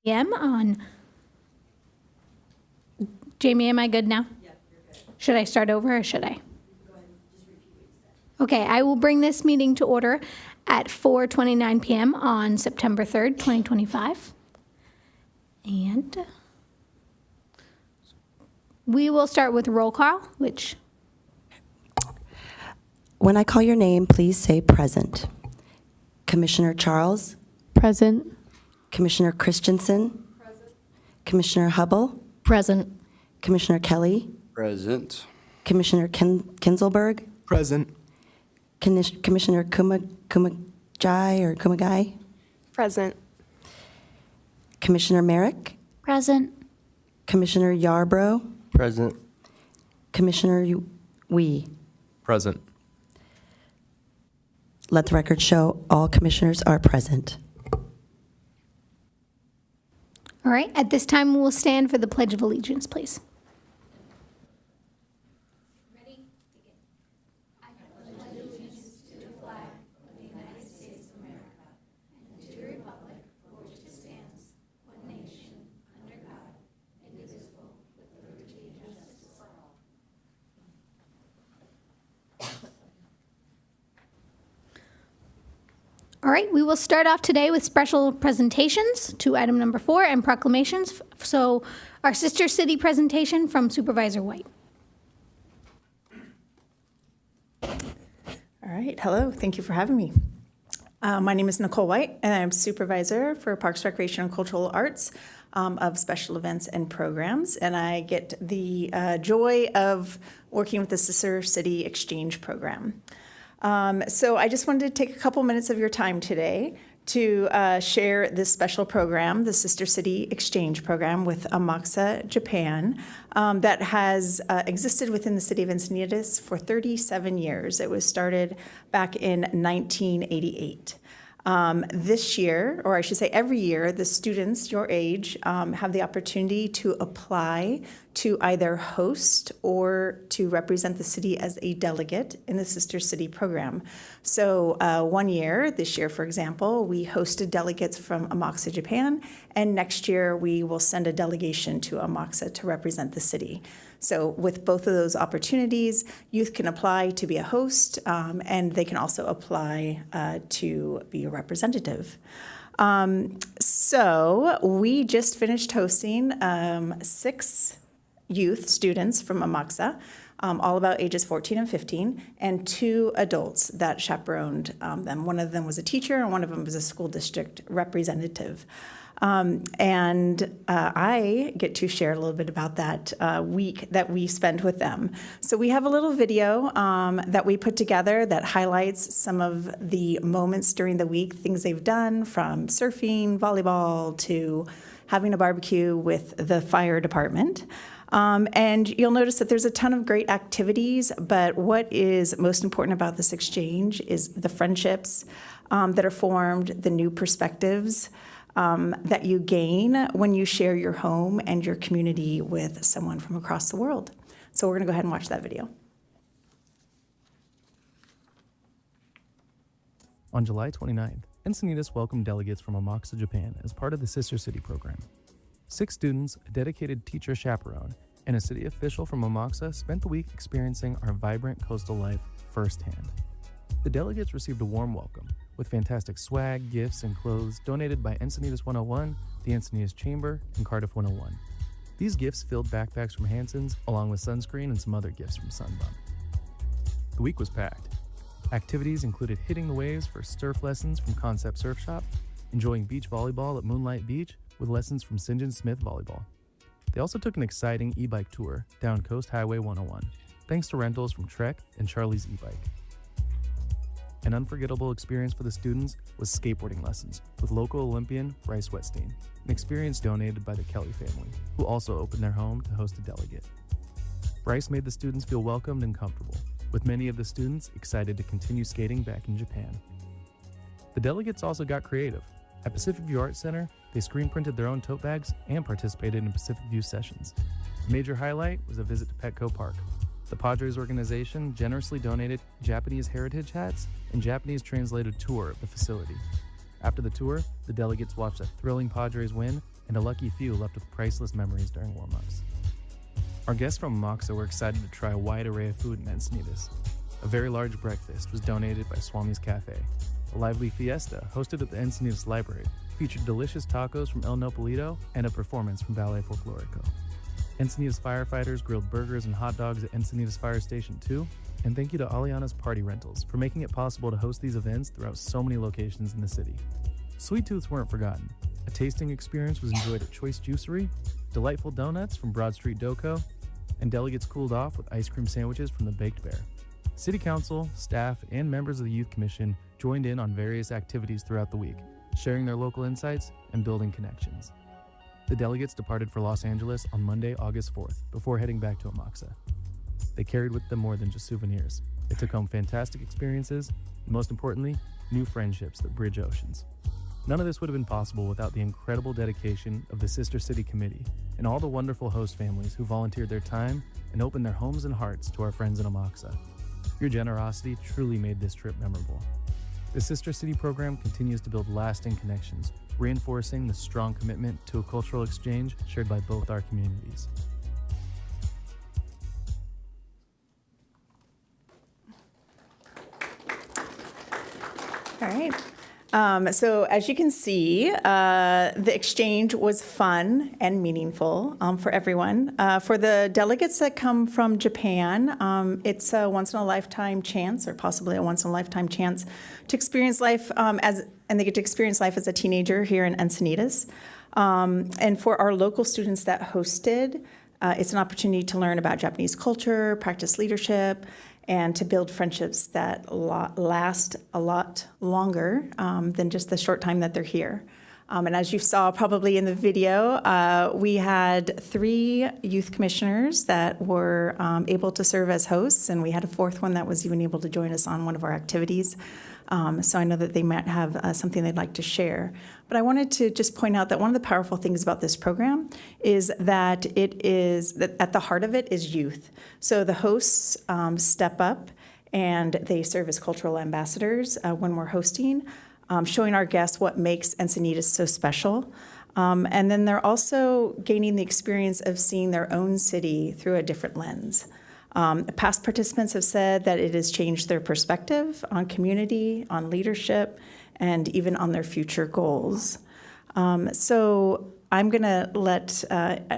p.m. on. Jamie, am I good now? Yeah, you're good. Should I start over or should I? You can go ahead and just repeat what you said. Okay, I will bring this meeting to order at 4:29 p.m. on September 3rd, 2025. And we will start with roll call, which When I call your name, please say present. Commissioner Charles, Present. Commissioner Christensen, Present. Commissioner Hubble, Present. Commissioner Kelly, Present. Commissioner Kinzelberg, Present. Commissioner Kumagai, Present. Commissioner Merrick, present. Commissioner Yarbrough, Present. Commissioner Wee. Present. Let the record show all commissioners are present. All right, at this time, we will stand for the Pledge of Allegiance, please. All right, we will start off today with special presentations to item number 4 and proclamations. So our sister city presentation from Supervisor White. All right, hello, thank you for having me. My name is Nicole White, and I'm Supervisor for Parks, Recreation, and Cultural Arts of Special Events and Programs, and I get the joy of working with the Sister City Exchange Program. So I just wanted to take a couple minutes of your time today to share this special program, the Sister City Exchange Program with Amakusa, Japan, that has existed within the city of Encinitas for 37 years. It was started back in 1988. This year, or I should say every year, the students your age have the opportunity to apply to either host or to represent the city as a delegate in the Sister City program. So one year, this year, for example, we hosted delegates from Amakusa, Japan, and next year we will send a delegation to Amakusa to represent the city. So with both of those opportunities, youth can apply to be a host, and they can also apply to be a representative. So we just finished hosting 6 youth students from Amakusa, all about ages 14 and 15, and 2 adults that chaperoned them. One of them was a teacher, and one of them was a school district representative. I get to share a little bit about that week that we spent with them. So we have a little video that we put together that highlights some of the moments during the week, things they've done, from surfing, volleyball, to having a barbecue with the fire department. And you'll notice that there's a ton of great activities, but what is most important about this exchange is the friendships that are formed, the new perspectives that you gain when you share your home and your community with someone from across the world. So we're going to go ahead and watch that video. On July 29th, Encinitas welcomed delegates from Amakusa, Japan as part of the Sister City program. 6 students, a dedicated teacher chaperone, and a city official from Amakusa spent the week experiencing our vibrant coastal life firsthand. The delegates received a warm welcome, with fantastic swag, gifts, and clothes donated by Encinitas 101, the Encinitas Chamber, and Cardiff 101. These gifts filled backpacks from Hanson's, along with sunscreen and some other gifts from Sunbum. The week was packed. Activities included hitting the waves for surf lessons from Concept Surf Shop, enjoying beach volleyball at Moonlight Beach with lessons from St. John Smith Volleyball. They also took an exciting e-bike tour down Coast Highway 101, thanks to rentals from Trek and Charlie's e-bike. An unforgettable experience for the students was skateboarding lessons with local Olympian Bryce Wetstein, an experience donated by the Kelly family, who also opened their home to host a delegate. Bryce made the students feel welcomed and comfortable, with many of the students excited to continue skating back in Japan. The delegates also got creative. At Pacific View Arts Center, they screen printed their own tote bags and participated in Pacific View sessions. A major highlight was a visit to Petco Park. The Padres organization generously donated Japanese heritage hats and Japanese translated tour of the facility. After the tour, the delegates watched a thrilling Padres win and a lucky few left with priceless memories during warm-ups. Our guests from Amoxa were excited to try a wide array of food in Encinitas. A very large breakfast was donated by Swami's Cafe. A lively fiesta, hosted at the Encinitas Library, featured delicious tacos from El Nopalito and a performance from Ballet Folklorico. Encinitas firefighters grilled burgers and hot dogs at Encinitas Fire Station 2, and thank you to Aliana's Party Rentals for making it possible to host these events throughout so many locations in the city. Sweet tooths weren't forgotten. A tasting experience was enjoyed at Choice Juicery, delightful donuts from Broad Street Doco, and delegates cooled off with ice cream sandwiches from the Baked Bear. City Council, staff, and members of the Youth Commission joined in on various activities throughout the week, sharing their local insights and building connections. The delegates departed for Los Angeles on Monday, August 4th, before heading back to Amoxa. They carried with them more than just souvenirs. They took home fantastic experiences, and most importantly, new friendships that bridge oceans. None of this would have been possible without the incredible dedication of the Sister City Committee and all the wonderful host families who volunteered their time and opened their homes and hearts to our friends in Amoxa. Your generosity truly made this trip memorable. The Sister City program continues to build lasting connections, reinforcing the strong commitment to a cultural exchange shared by both our communities. All right. So as you can see, the exchange was fun and meaningful for everyone. For the delegates that come from Japan, it's a once-in-a-lifetime chance, or possibly a once-in-a-lifetime chance, to experience life and they get to experience life as a teenager here in Encinitas. And for our local students that hosted, it's an opportunity to learn about Japanese culture, practice leadership, and to build friendships that last a lot longer than just the short time that they're here. And as you saw probably in the video, we had 3 youth commissioners that were able to serve as hosts, and we had a 4th one that was even able to join us on one of our activities. So I know that they might have something they'd like to share. But I wanted to just point out that one of the powerful things about this program is that that at the heart of it is youth. So the hosts step up and they serve as cultural ambassadors when we're hosting, showing our guests what makes Encinitas so special. And then they're also gaining the experience of seeing their own city through a different lens. Past participants have said that it has changed their perspective on community, on leadership, and even on their future goals. So I'm going to let,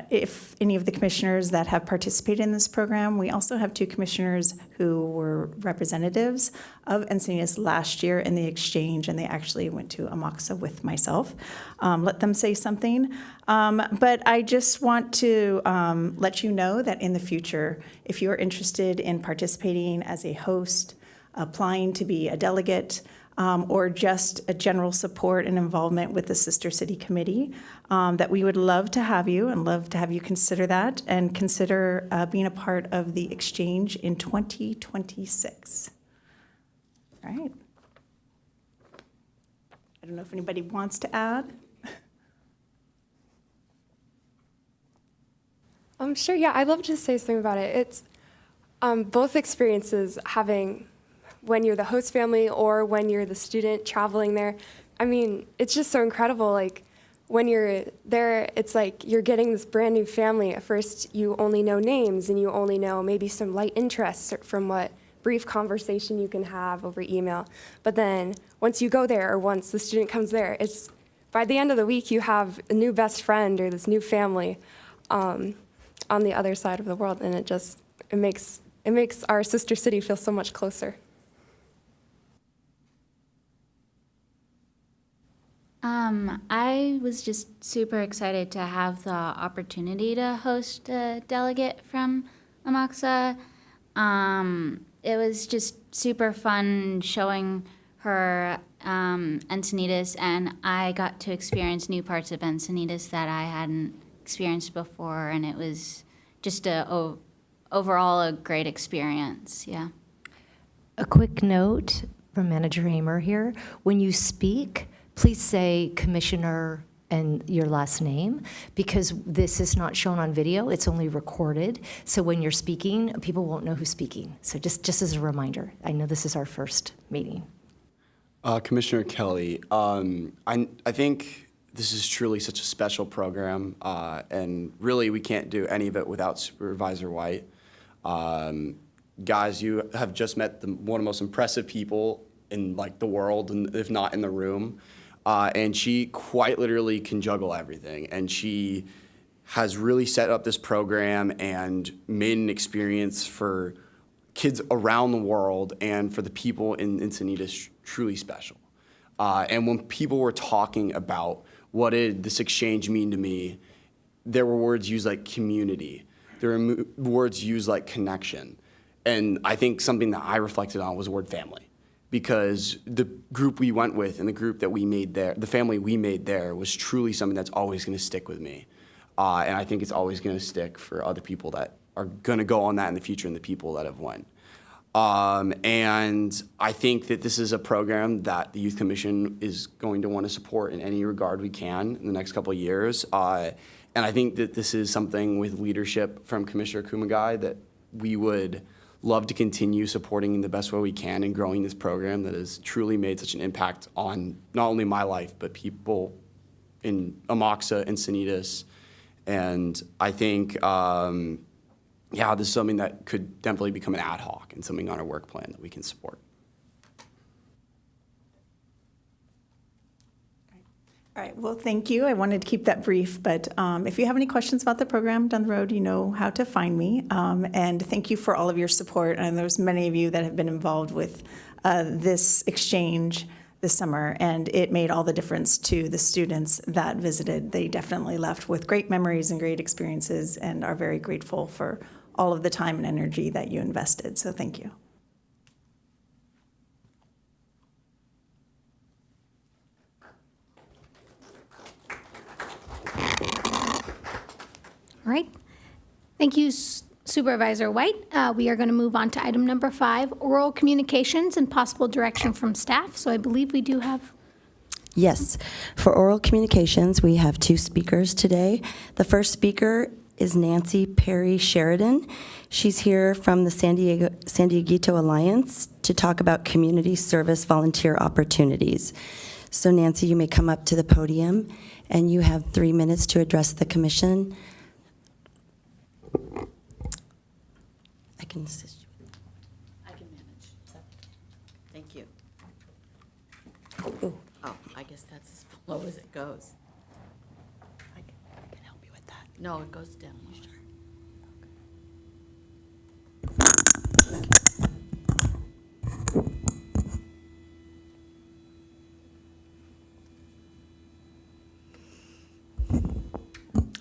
if any of the commissioners that have participated in this program, we also have 2 commissioners who were representatives of Encinitas last year in the exchange, and they actually went to Amoxa with myself. Let them say something. But I just want to let you know that in the future, if you're interested in participating as a host, applying to be a delegate, or just a general support and involvement with the Sister City Committee, that we would love to have you and love to have you consider that and consider being a part of the exchange in 2026. All right. I don't know if anybody wants to add. Sure, yeah, I'd love to say something about it. It's both experiences, having when you're the host family or when you're the student traveling there. I mean, it's just so incredible. Like, when you're there, it's like you're getting this brand new family. At first, you only know names and you only know maybe some light interests from what brief conversation you can have over email. But then once you go there, or once the student comes there, it's by the end of the week, you have a new best friend or this new family on the other side of the world. And it makes our sister city feel so much closer. I was just super excited to have the opportunity to host a delegate from Amoxa. It was just super fun showing her Encinitas, and I got to experience new parts of Encinitas that I hadn't experienced before, and it was just overall a great experience, yeah. A quick note from Manager Hamer here. When you speak, please say Commissioner and your last name, because this is not shown on video, it's only recorded. So when you're speaking, people won't know who's speaking. So just as a reminder, I know this is our first meeting. Commissioner Kelly, I think this is truly such a special program, and really we can't do any of it without Supervisor White. Guys, you have just met one of the most impressive people in like the world, and if not in the room. And she quite literally can juggle everything. And she has really set up this program and made an experience for kids around the world and for the people in Encinitas truly special. And when people were talking about what did this exchange mean to me, there were words used like community. There were words used like connection. And I think something that I reflected on was the word family. Because the group we went with and the group that we made there, the family we made there, was truly something that's always going to stick with me. And I think it's always going to stick for other people that are going to go on that in the future and the people that have went. And I think that this is a program that the Youth Commission is going to want to support in any regard we can in the next couple of years. And I think that this is something with leadership from Commissioner Kumagai that we would love to continue supporting in the best way we can and growing this program that has truly made such an impact on not only my life, but people in Amoxa, Encinitas. And I think, yeah, this is something that could definitely become an ad hoc and something on our work plan that we can support. All right, well, thank you. I wanted to keep that brief, but if you have any questions about the program down the road, you know how to find me. And thank you for all of your support. And there's many of you that have been involved with this exchange this summer, and it made all the difference to the students that visited. They definitely left with great memories and great experiences and are very grateful for all of the time and energy that you invested. So thank you. All right. Thank you, Supervisor White. We are going to move on to item number 5, oral communications and possible direction from staff. So I believe we do have. Yes. For oral communications, we have 2 speakers today. The first speaker is Nancy Perry Sheridan. She's here from the San Dieguito Alliance to talk about community service volunteer opportunities. So Nancy, you may come up to the podium, and you have 3 minutes to address the commission. I can assist you. I can manage. Thank you. Ooh. Oh, I guess that's as low as it goes. I can help you with that. No, it goes down. Sure.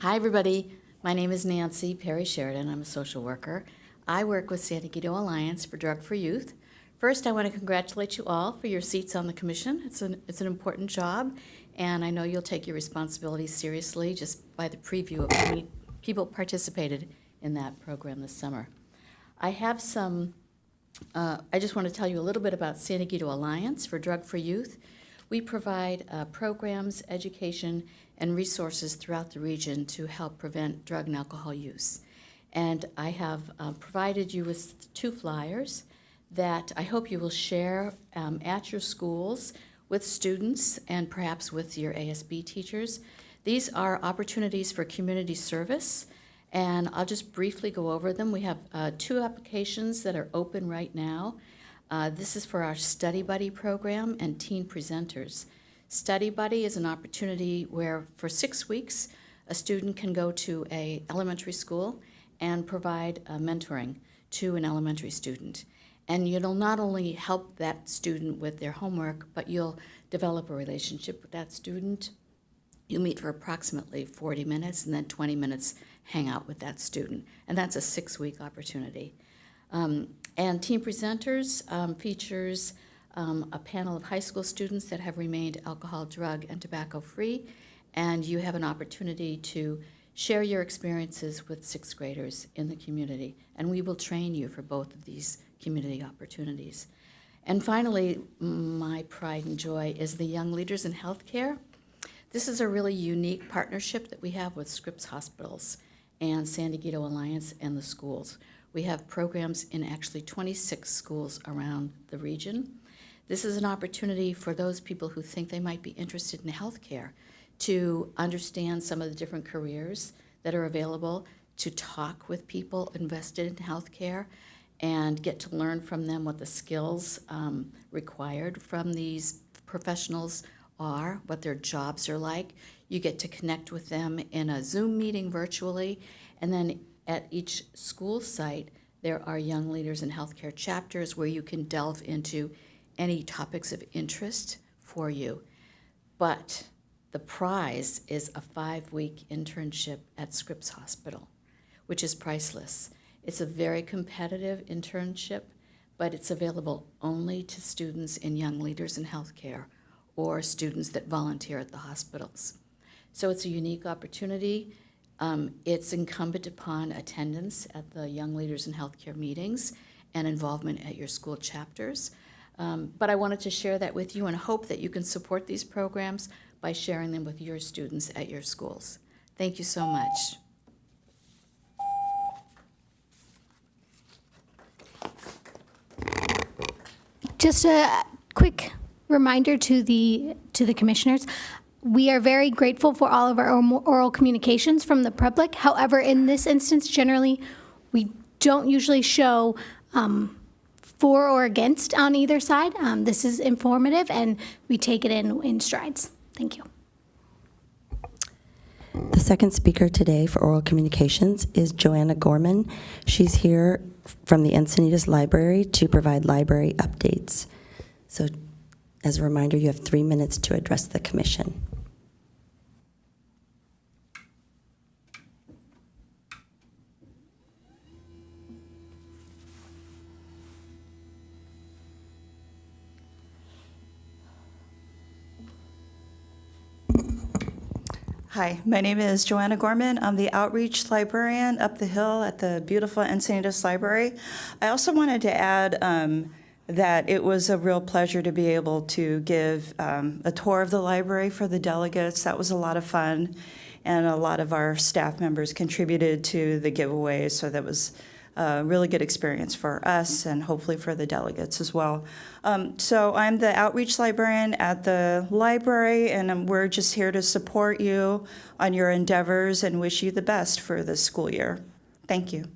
Hi, everybody. My name is Nancy Perry Sheridan. I'm a social worker. I work with San Dieguito Alliance for Drug for Youth. First, I want to congratulate you all for your seats on the commission. It's an important job, and I know you'll take your responsibilities seriously just by the preview of how many people participated in that program this summer. I have I just want to tell you a little bit about San Dieguito Alliance for Drug for Youth. We provide programs, education, and resources throughout the region to help prevent drug and alcohol use. And I have provided you with 2 flyers that I hope you will share at your schools with students and perhaps with your ASB teachers. These are opportunities for community service, and I'll just briefly go over them. We have 2 applications that are open right now. This is for our Study Buddy program and Teen Presenters. Study Buddy is an opportunity where for 6 weeks, a student can go to an elementary school and provide mentoring to an elementary student. And you'll not only help that student with their homework, but you'll develop a relationship with that student. You meet for approximately 40 minutes and then 20 minutes hang out with that student. And that's a 6-week opportunity. And Teen Presenters features a panel of high school students that have remained alcohol, drug, and tobacco free. And you have an opportunity to share your experiences with 6th graders in the community. And we will train you for both of these community opportunities. And finally, my pride and joy is the Young Leaders in Healthcare. This is a really unique partnership that we have with Scripps Hospitals and San Dieguito Alliance and the schools. We have programs in actually 26 schools around the region. This is an opportunity for those people who think they might be interested in healthcare to understand some of the different careers that are available, to talk with people invested in healthcare, and get to learn from them what the skills required from these professionals are, what their jobs are like. You get to connect with them in a Zoom meeting virtually, and then at each school site, there are Young Leaders in Healthcare chapters where you can delve into any topics of interest for you. But the prize is a 5-week internship at Scripps Hospital, which is priceless. It's a very competitive internship, but it's available only to students in Young Leaders in Healthcare or students that volunteer at the hospitals. So it's a unique opportunity. It's incumbent upon attendance at the Young Leaders in Healthcare meetings and involvement at your school chapters. But I wanted to share that with you and hope that you can support these programs by sharing them with your students at your schools. Thank you so much. Just a quick reminder to the commissioners. We are very grateful for all of our oral communications from the public. However, in this instance, generally, we don't usually show for or against on either side. This is informative, and we take it in strides. Thank you. The second speaker today for oral communications is Joanna Gorman. She's here from the Encinitas Library to provide library updates. So, as a reminder, you have 3 minutes to address the commission. Hi, my name is Joanna Gorman. I'm the outreach librarian up the hill at the beautiful Encinitas Library. I also wanted to add that it was a real pleasure to be able to give a tour of the library for the delegates. That was a lot of fun, and a lot of our staff members contributed to the giveaway, so that was a really good experience for us and hopefully for the delegates as well. So I'm the outreach librarian at the library, and we're just here to support you on your endeavors and wish you the best for this school year. Thank you.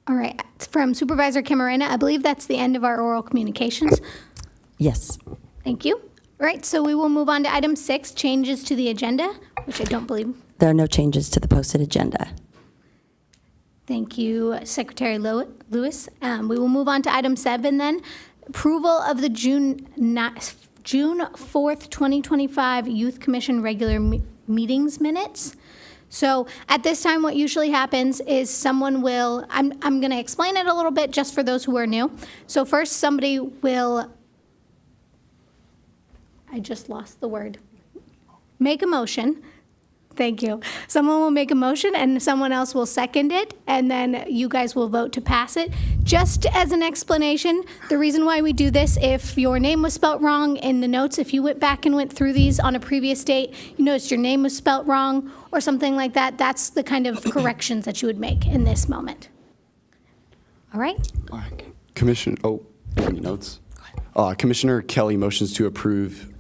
All right, from Supervisor Camarena, I believe that's the end of our oral communications. Yes. Thank you. All right, so we will move on to item 6, changes to the agenda, which I don't believe. There are no changes to the posted agenda. Thank you, Secretary Lewis. We will move on to item 7 then, approval of the June 4th, 2025 Youth Commission regular meetings minutes. So at this time, what usually happens is someone will, I'm going to explain it a little bit just for those who are new. So first, somebody will, I just lost the word, make a motion. Thank you. Someone will make a motion and someone else will second it, and then you guys will vote to pass it. Just as an explanation, the reason why we do this, if your name was spelt wrong in the notes, if you went back and went through these on a previous date, you noticed your name was spelt wrong or something like that, that's the kind of corrections that you would make in this moment. All right? Any notes? Commissioner Kelly motions to approve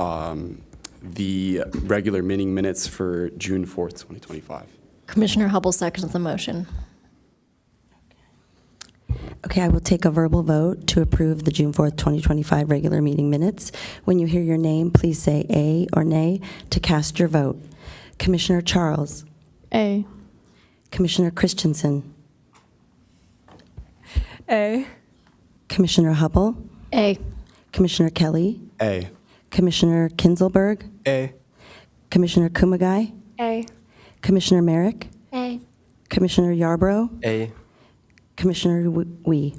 the regular meeting minutes for June 4th, 2025. Commissioner Hubble seconds the motion. Okay, I will take a verbal vote to approve the June 4th, 2025 regular meeting minutes. When you hear your name, please say A or nay to cast your vote. Commissioner Charles. A. Commissioner Christensen. A. Commissioner Hubble. A. Commissioner Kelly. A. Commissioner Kinzelberg. A. Commissioner Kumagai. A. Commissioner Merrick. A. Commissioner Yarbrough. A. Commissioner Wee.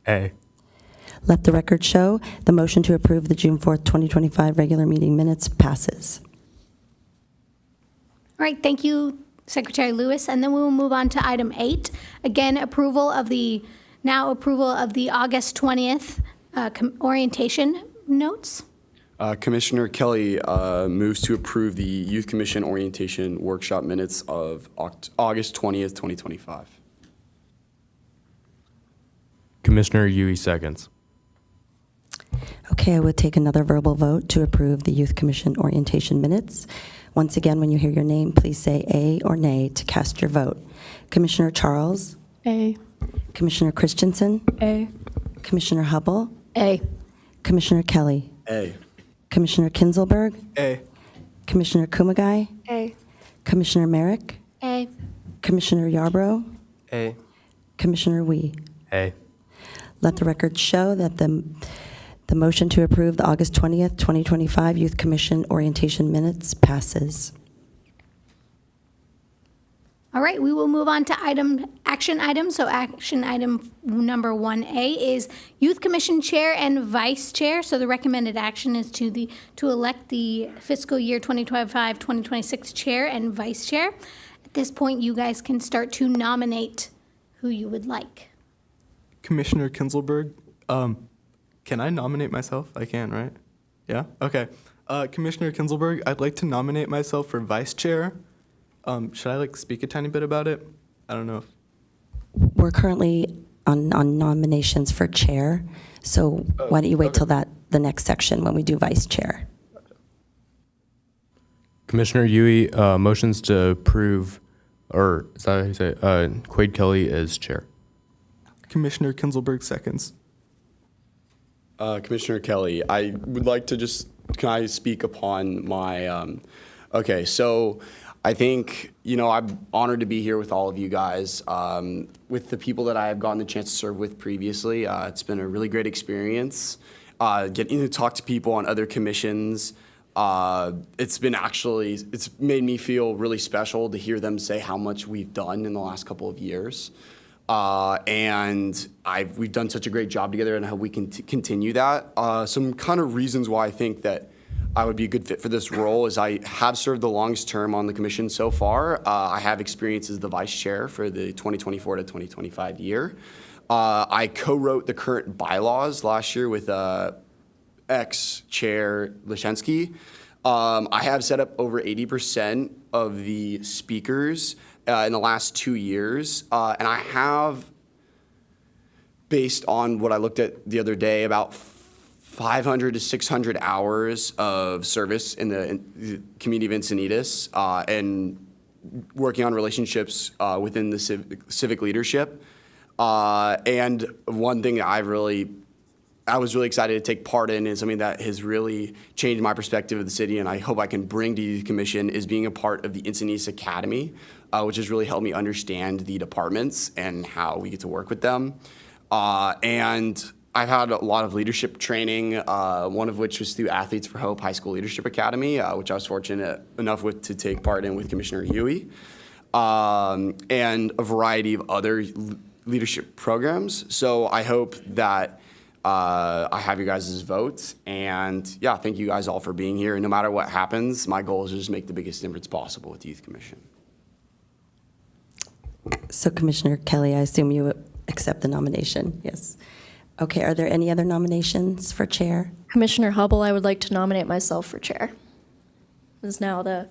A. Let the record show the motion to approve the June 4th, 2025 regular meeting minutes passes. All right, thank you, Secretary Lewis. And then we will move on to item 8. Again, approval of the August 20th orientation notes. Commissioner Kelly moves to approve the Youth Commission Orientation Workshop minutes of August 20th, 2025. Commissioner Yui seconds. Okay, I would take another verbal vote to approve the Youth Commission orientation minutes. Once again, when you hear your name, please say A or nay to cast your vote. Commissioner Charles? A. Commissioner Christensen? A. Commissioner Hubble? A. Commissioner Kelly? A. Commissioner Kinzelberg? A. Commissioner Kumagai? A. Commissioner Merrick? A. Commissioner Yarbrough? A. Commissioner Wee? A. Let the record show that the motion to approve the August 20th, 2025 Youth Commission orientation minutes passes. All right, we will move on to action items. So action item number 1A is Youth Commission Chair and Vice Chair. So the recommended action is to elect the fiscal year 2025-2026 Chair and Vice Chair. At this point, you guys can start to nominate who you would like. Commissioner Kinzelberg, can I nominate myself? I can, right? Yeah? Okay. Commissioner Kinzelberg, I'd like to nominate myself for Vice Chair. Should I speak a tiny bit about it? I don't know if... We're currently on nominations for chair, so why don't you wait till the next section when we do vice chair. Commissioner Yui motions to approve, or is that how you say it? Quade Kelly as chair. Commissioner Kinzelberg seconds. Commissioner Kelly, I would like to can I speak upon my, okay, so I think, I'm honored to be here with all of you guys. With the people that I have gotten the chance to serve with previously, it's been a really great experience. Getting to talk to people on other commissions, it's made me feel really special to hear them say how much we've done in the last couple of years. And we've done such a great job together, and how we can continue that. Some kind of reasons why I think that I would be a good fit for this role is I have served the longest term on the commission so far. I have experience as the vice chair for the 2024 to 2025 year. I co-wrote the current bylaws last year with ex-chair Leshensky. I have set up over 80% of the speakers in the last 2 years, and I have, based on what I looked at the other day, about 500 to 600 hours of service in the community of Encinitas, and working on relationships within the civic leadership. And one thing that I was really excited to take part in, and something that has really changed my perspective of the city, and I hope I can bring to the commission, is being a part of the Encinitas Academy, which has really helped me understand the departments and how we get to work with them. And I've had a lot of leadership training, one of which was through Athletes for Hope High School Leadership Academy, which I was fortunate enough to take part in with Commissioner Yui, and a variety of other leadership programs. So I hope that I have you guys' votes, and yeah, thank you guys all for being here. And no matter what happens, my goal is to just make the biggest difference possible with the Youth Commission. So Commissioner Kelly, I assume you accept the nomination, yes? Okay, are there any other nominations for chair? Commissioner Hubble, I would like to nominate myself for chair. This is now the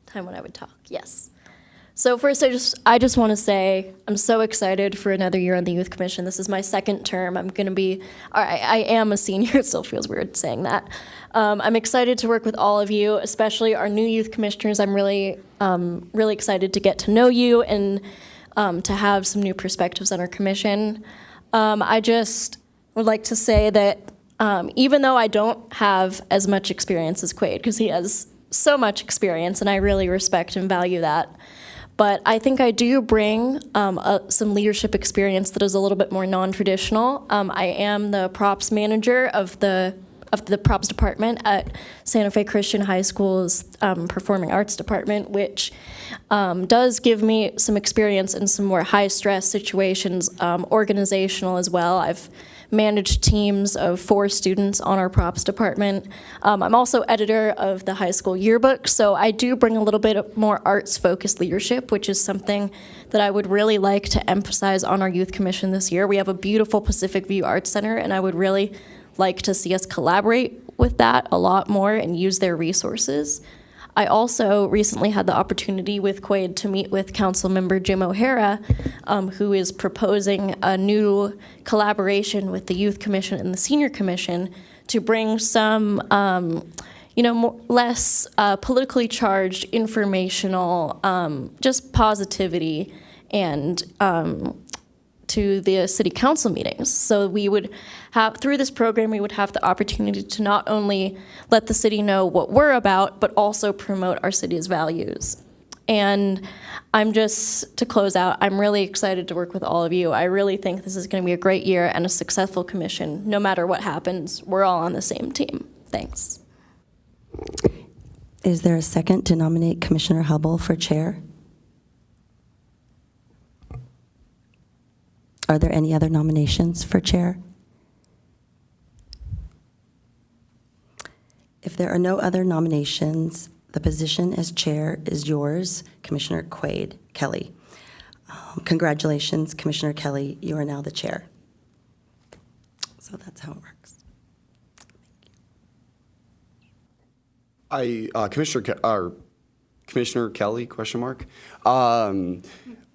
time when I would talk, yes. So first, I just want to say I'm so excited for another year on the Youth Commission. This is my second term. I am a senior. It still feels weird saying that. I'm excited to work with all of you, especially our new youth commissioners. I'm really excited to get to know you and to have some new perspectives on our commission. I just would like to say that even though I don't have as much experience as Quade, because he has so much experience, and I really respect and value that, but I think I do bring some leadership experience that is a little bit more non-traditional. I am the props manager of the props department at Santa Fe Christian High School's performing arts department, which does give me some experience in some more high-stress situations, organizational as well. I've managed teams of 4 students on our props department. I'm also editor of the high school yearbook, so I do bring a little bit more arts-focused leadership, which is something that I would really like to emphasize on our youth commission this year. We have a beautiful Pacific View Arts Center, and I would really like to see us collaborate with that a lot more and use their resources. I also recently had the opportunity with Quaid to meet with Councilmember Jim O'Hara, who is proposing a new collaboration with the Youth Commission and the Senior Commission to bring some, less politically charged, informational, just positivity and to the city council meetings. So we would have, through this program, we would have the opportunity to not only let the city know what we're about, but also promote our city's values. And to close out, I'm really excited to work with all of you. I really think this is going to be a great year and a successful commission. No matter what happens, we're all on the same team. Thanks. Is there a second to nominate Commissioner Hubble for chair? Are there any other nominations for chair? If there are no other nominations, the position as chair is yours, Commissioner Quaid Kelly. Congratulations, Commissioner Kelly. You are now the chair. So that's how it works. Commissioner Kelly, question mark.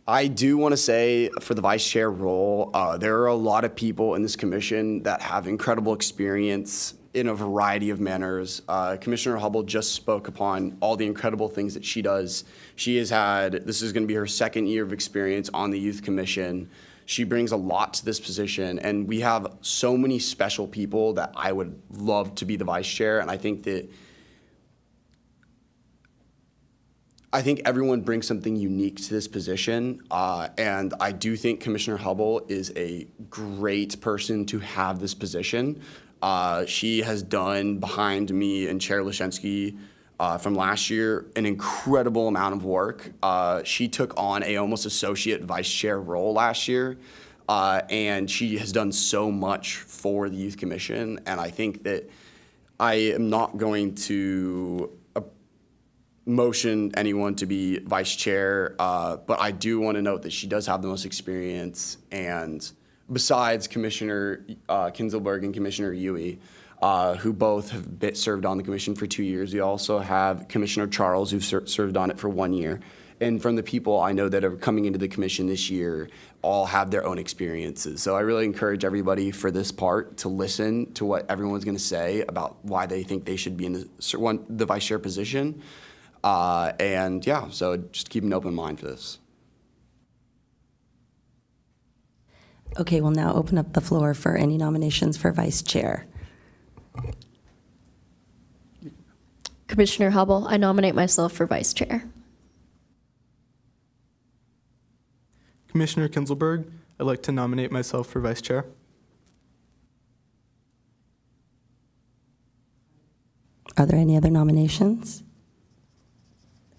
I do want to say for the vice chair role, there are a lot of people in this commission that have incredible experience in a variety of manners. Commissioner Hubble just spoke upon all the incredible things that she does. This is going to be her second year of experience on the Youth Commission. She brings a lot to this position, and we have so many special people that I would love to be the vice chair, and I think everyone brings something unique to this position, and I do think Commissioner Hubble is a great person to have this position. She has done, behind me and Chair Leszczynski from last year, an incredible amount of work. She took on a almost associate vice chair role last year, and she has done so much for the Youth Commission, and I think that I am not going to motion anyone to be vice chair, but I do want to note that she does have the most experience, and besides Commissioner Kinzelberg and Commissioner Yui, who both have served on the commission for 2 years, we also have Commissioner Charles, who served on it for 1 year. And from the people I know that are coming into the commission this year, all have their own experiences. So I really encourage everybody for this part to listen to what everyone's going to say about why they think they should be in the vice chair position. So just keep an open mind for this. Okay, we'll now open up the floor for any nominations for vice chair. Commissioner Hubble, I nominate myself for vice chair. Commissioner Kinzelberg, I'd like to nominate myself for vice chair. Are there any other nominations?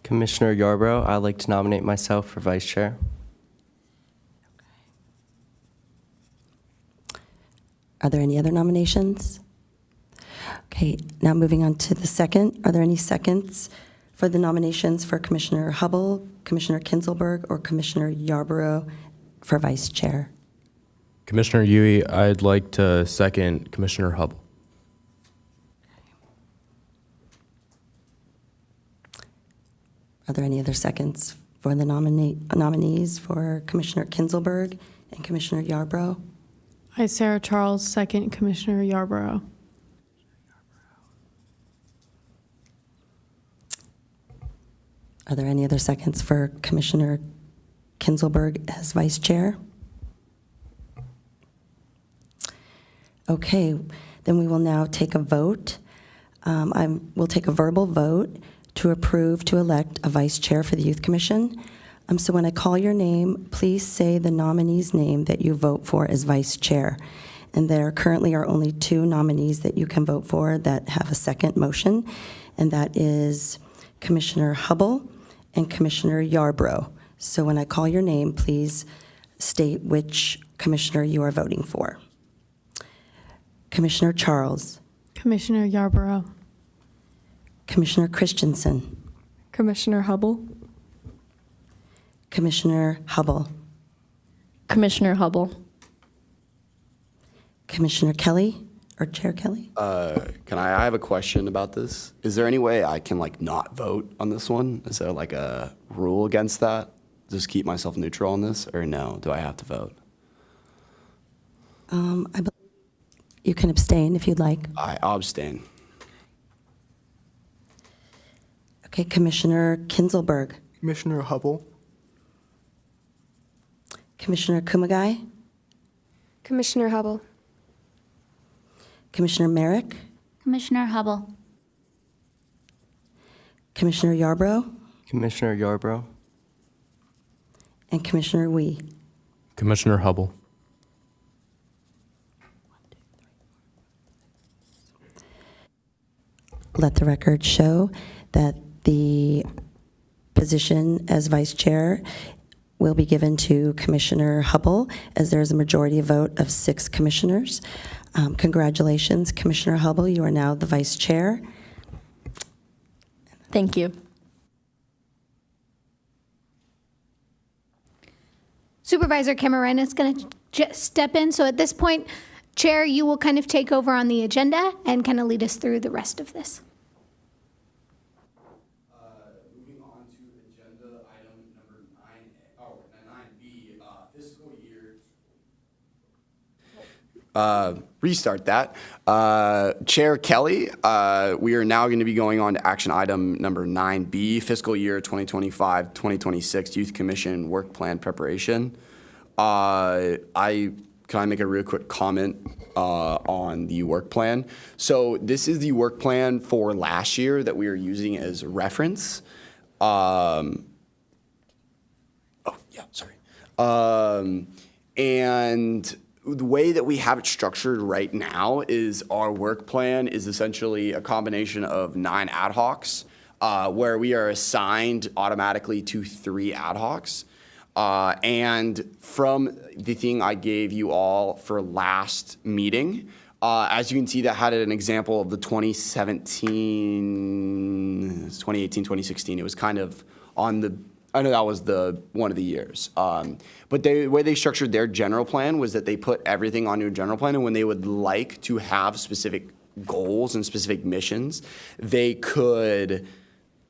Commissioner Yarbrough, I'd like to nominate myself for vice chair. Are there any other nominations? Okay, now moving on to the second. Are there any seconds for the nominations for Commissioner Hubble, Commissioner Kinzelberg, or Commissioner Yarbrough for vice chair? Commissioner Yui, I'd like to second Commissioner Hubble. Are there any other seconds for the nominees for Commissioner Kinzelberg and Commissioner Yarbrough? I, Sarah Charles, second Commissioner Yarbrough. Are there any other seconds for Commissioner Kinzelberg as vice chair? Okay, then we will now take a vote. We'll take a verbal vote to approve to elect a vice chair for the Youth Commission. So when I call your name, please say the nominee's name that you vote for as vice chair. And there currently are only 2 nominees that you can vote for that have a second motion, and that is Commissioner Hubble and Commissioner Yarbrough. So when I call your name, please state which commissioner you are voting for. Commissioner Charles. Commissioner Yarbrough. Commissioner Christensen. Commissioner Hubble. Commissioner Hubble. Commissioner Hubble. Commissioner Kelly. or Chair Kelly? I have a question about this. Is there any way I can not vote on this one? Is there a rule against that? Just keep myself neutral on this, or no? Do I have to vote? You can abstain if you'd like. I'll abstain. Okay, Commissioner Kinzelberg. Commissioner Hubble. Commissioner Kumagai. Commissioner Hubble. Commissioner Merrick. Commissioner Hubble. Commissioner Yarbrough. Commissioner Yarbrough. And Commissioner Wee. Commissioner Hubble. Let the record show that the position as vice chair will be given to Commissioner Hubble, as there is a majority vote of 6 commissioners. Congratulations, Commissioner Hubble. You are now the vice chair. Thank you. Supervisor Camarena is going to step in. So at this point, Chair, you will kind of take over on the agenda and kind of lead us through the rest of this. Moving on to agenda item number 9B, fiscal year. Restart that. Chair Kelly, we are now going to be going on to action item number 9B, fiscal year 2025-2026 Youth Commission Work Plan Preparation. Can I make a real quick comment on the work plan? So this is the work plan for last year that we are using as reference. And the way that we have it structured right now is our work plan is essentially a combination of 9 ad hocs, where we are assigned automatically to 3 ad hocs. And from the thing I gave you all for last meeting, as you can see, that had an example of the 2018, 2016. It was kind of on the, I know that was one of the years. But the way they structured their general plan was that they put everything on your general plan, and when they would like to have specific goals and specific missions, they could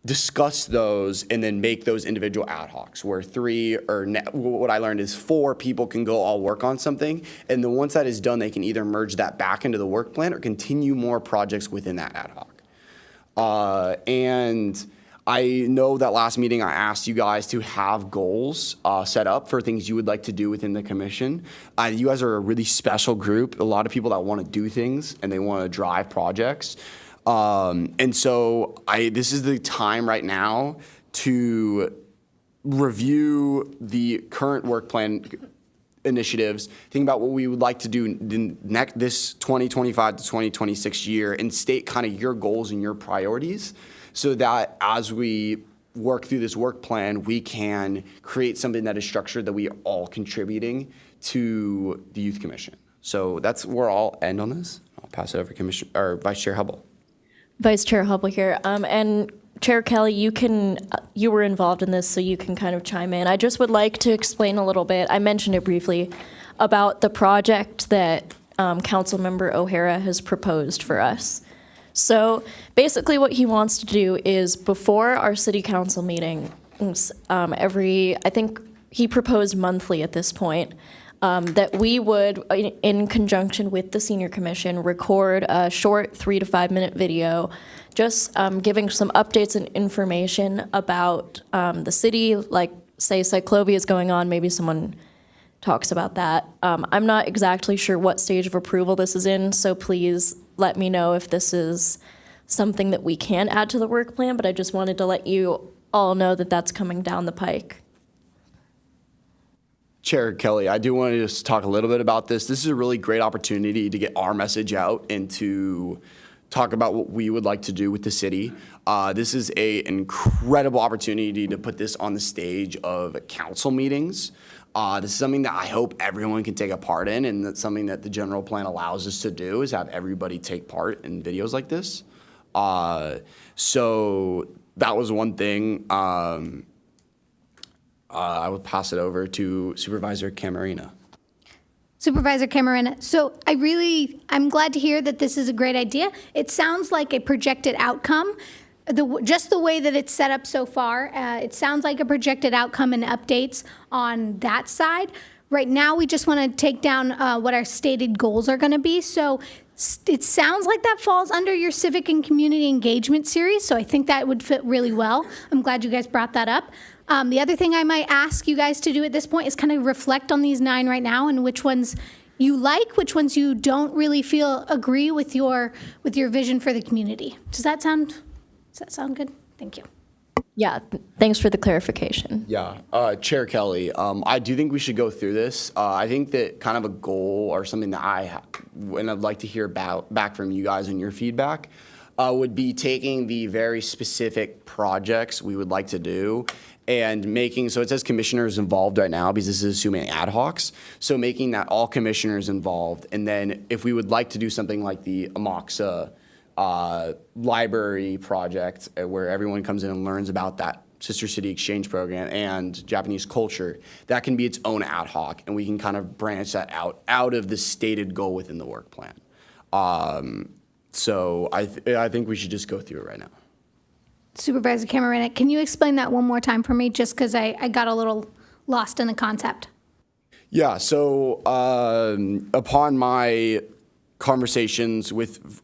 discuss those and then make those individual ad hocs, where 3 or what I learned is 4 people can go all work on something, and then once that is done, they can either merge that back into the work plan or continue more projects within that ad hoc. And I know that last meeting I asked you guys to have goals set up for things you would like to do within the commission. You guys are a really special group, a lot of people that want to do things and they want to drive projects. And so this is the time right now to review the current work plan initiatives, think about what we would like to do this 2025 to 2026 year, and state kind of your goals and your priorities, so that as we work through this work plan, we can create something that is structured that we are all contributing to the Youth Commission. So that's where I'll end on this. I'll pass it over to Vice Chair Hubble. Vice Chair Hubble here. And Chair Kelly, you were involved in this, so you can kind of chime in. I just would like to explain a little bit, I mentioned it briefly, about the project that Councilmember O'Hara has proposed for us. So basically what he wants to do is, before our city council meeting, I think he proposed monthly at this point, that we would, in conjunction with the Senior Commission, record a short 3 to 5 minute video, just giving some updates and information about the city, like say Cyclovia is going on, maybe someone talks about that. I'm not exactly sure what stage of approval this is in, so please let me know if this is something that we can add to the work plan, but I just wanted to let you all know that that's coming down the pike. Chair Kelly, I do want to just talk a little bit about this. This is a really great opportunity to get our message out and to talk about what we would like to do with the city. This is an incredible opportunity to put this on the stage of council meetings. This is something that I hope everyone can take a part in, and that's something that the general plan allows us to do, is have everybody take part in videos like this. So that was one thing. I will pass it over to Supervisor Camarena. Supervisor Cameron, so I'm glad to hear that this is a great idea. It sounds like a projected outcome. Just the way that it's set up so far, it sounds like a projected outcome and updates on that side. Right now, we just want to take down what our stated goals are going to be. So it sounds like that falls under your civic and community engagement series. So I think that would fit really well. I'm glad you guys brought that up. The other thing I might ask you guys to do at this point is kind of reflect on these 9 right now and which ones you like, which ones you don't really feel agree with your vision for the community. Does that sound good? Thank you. Yeah, thanks for the clarification. Yeah, Chair Kelly, I do think we should go through this. I think that kind of a goal or something that I have, and I'd like to hear back from you guys and your feedback, would be taking the very specific projects we would like to do and making, so it says commissioners involved right now because this is assuming ad hocs, so making that all commissioners involved. And then if we would like to do something like the Amoxa library project where everyone comes in and learns about that Sister City Exchange Program and Japanese culture, that can be its own ad hoc, and we can kind of branch that out of the stated goal within the work plan. So I think we should just go through it right now. Supervisor Cameron, can you explain that one more time for me, just because I got a little lost in the concept? Yeah, so upon my conversations with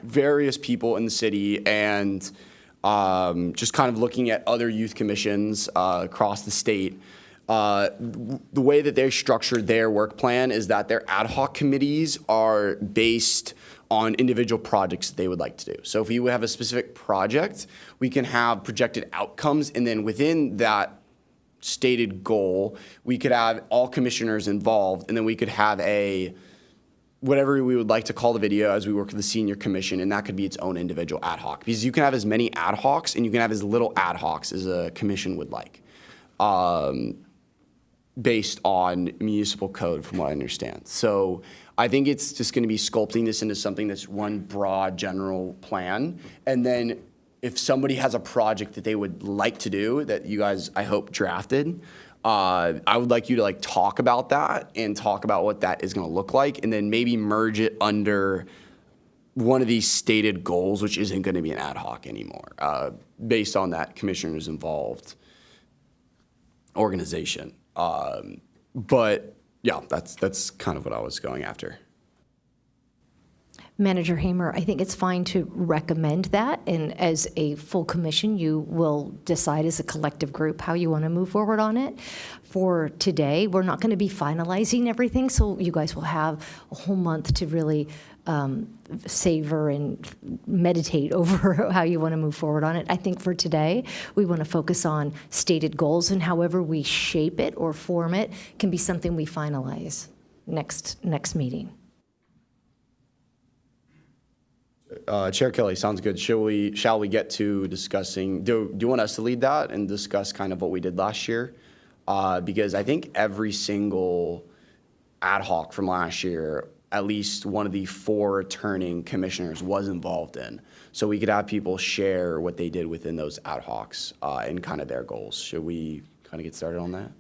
various people in the city and just kind of looking at other youth commissions across the state, the way that they structured their work plan is that their ad hoc committees are based on individual projects that they would like to do. So if we have a specific project, we can have projected outcomes, and then within that stated goal, we could have all commissioners involved, and then we could have whatever we would like to call the video as we work with the senior commission, and that could be its own individual ad hoc. Because you can have as many ad hocs and you can have as little ad hocs as a commission would like, based on municipal code from what I understand. So I think it's just gonna be sculpting this into something that's one broad general plan. And then if somebody has a project that they would like to do that you guys, I hope, drafted, I would like you to talk about that and talk about what that is going to look like, and then maybe merge it under one of these stated goals, which isn't going to be an ad hoc anymore, based on that commissioners involved organization. But yeah, that's kind of what I was going after. Manager Hamer, I think it's fine to recommend that, and as a full commission, you will decide as a collective group how you want to move forward on it. For today, we're not going to be finalizing everything, so you guys will have a whole month to really savor and meditate over how you want to move forward on it. I think for today, we want to focus on stated goals, and however we shape it or form it can be something we finalize next meeting. Chair Kelly, sounds good. Shall we get to discussing, do you want us to lead that and discuss kind of what we did last year? Because I think every single ad hoc from last year, at least one of the 4 returning commissioners was involved in. So we could have people share what they did within those ad hocs and kind of their goals. Should we kind of get started on that?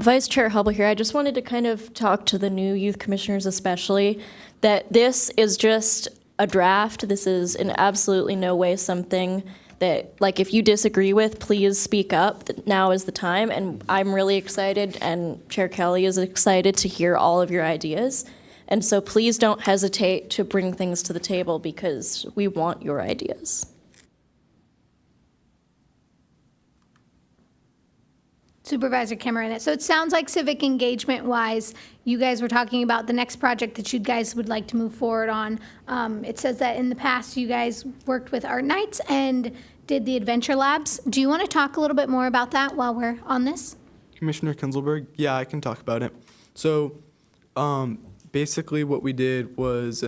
Vice Chair Hubble here. I just wanted to kind of talk to the new youth commissioners especially, that this is just a draft. This is in absolutely no way something that, if you disagree with, please speak up. Now is the time, and I'm really excited, and Chair Kelly is excited to hear all of your ideas. And so please don't hesitate to bring things to the table because we want your ideas. Supervisor Cameron, so it sounds like civic engagement-wise, you guys were talking about the next project that you guys would like to move forward on. It says that in the past, you guys worked with Art Nights and did the Adventure Labs. Do you want to talk a little bit more about that while we're on this? Commissioner Kinzelberg, yeah, I can talk about it. So basically what we did was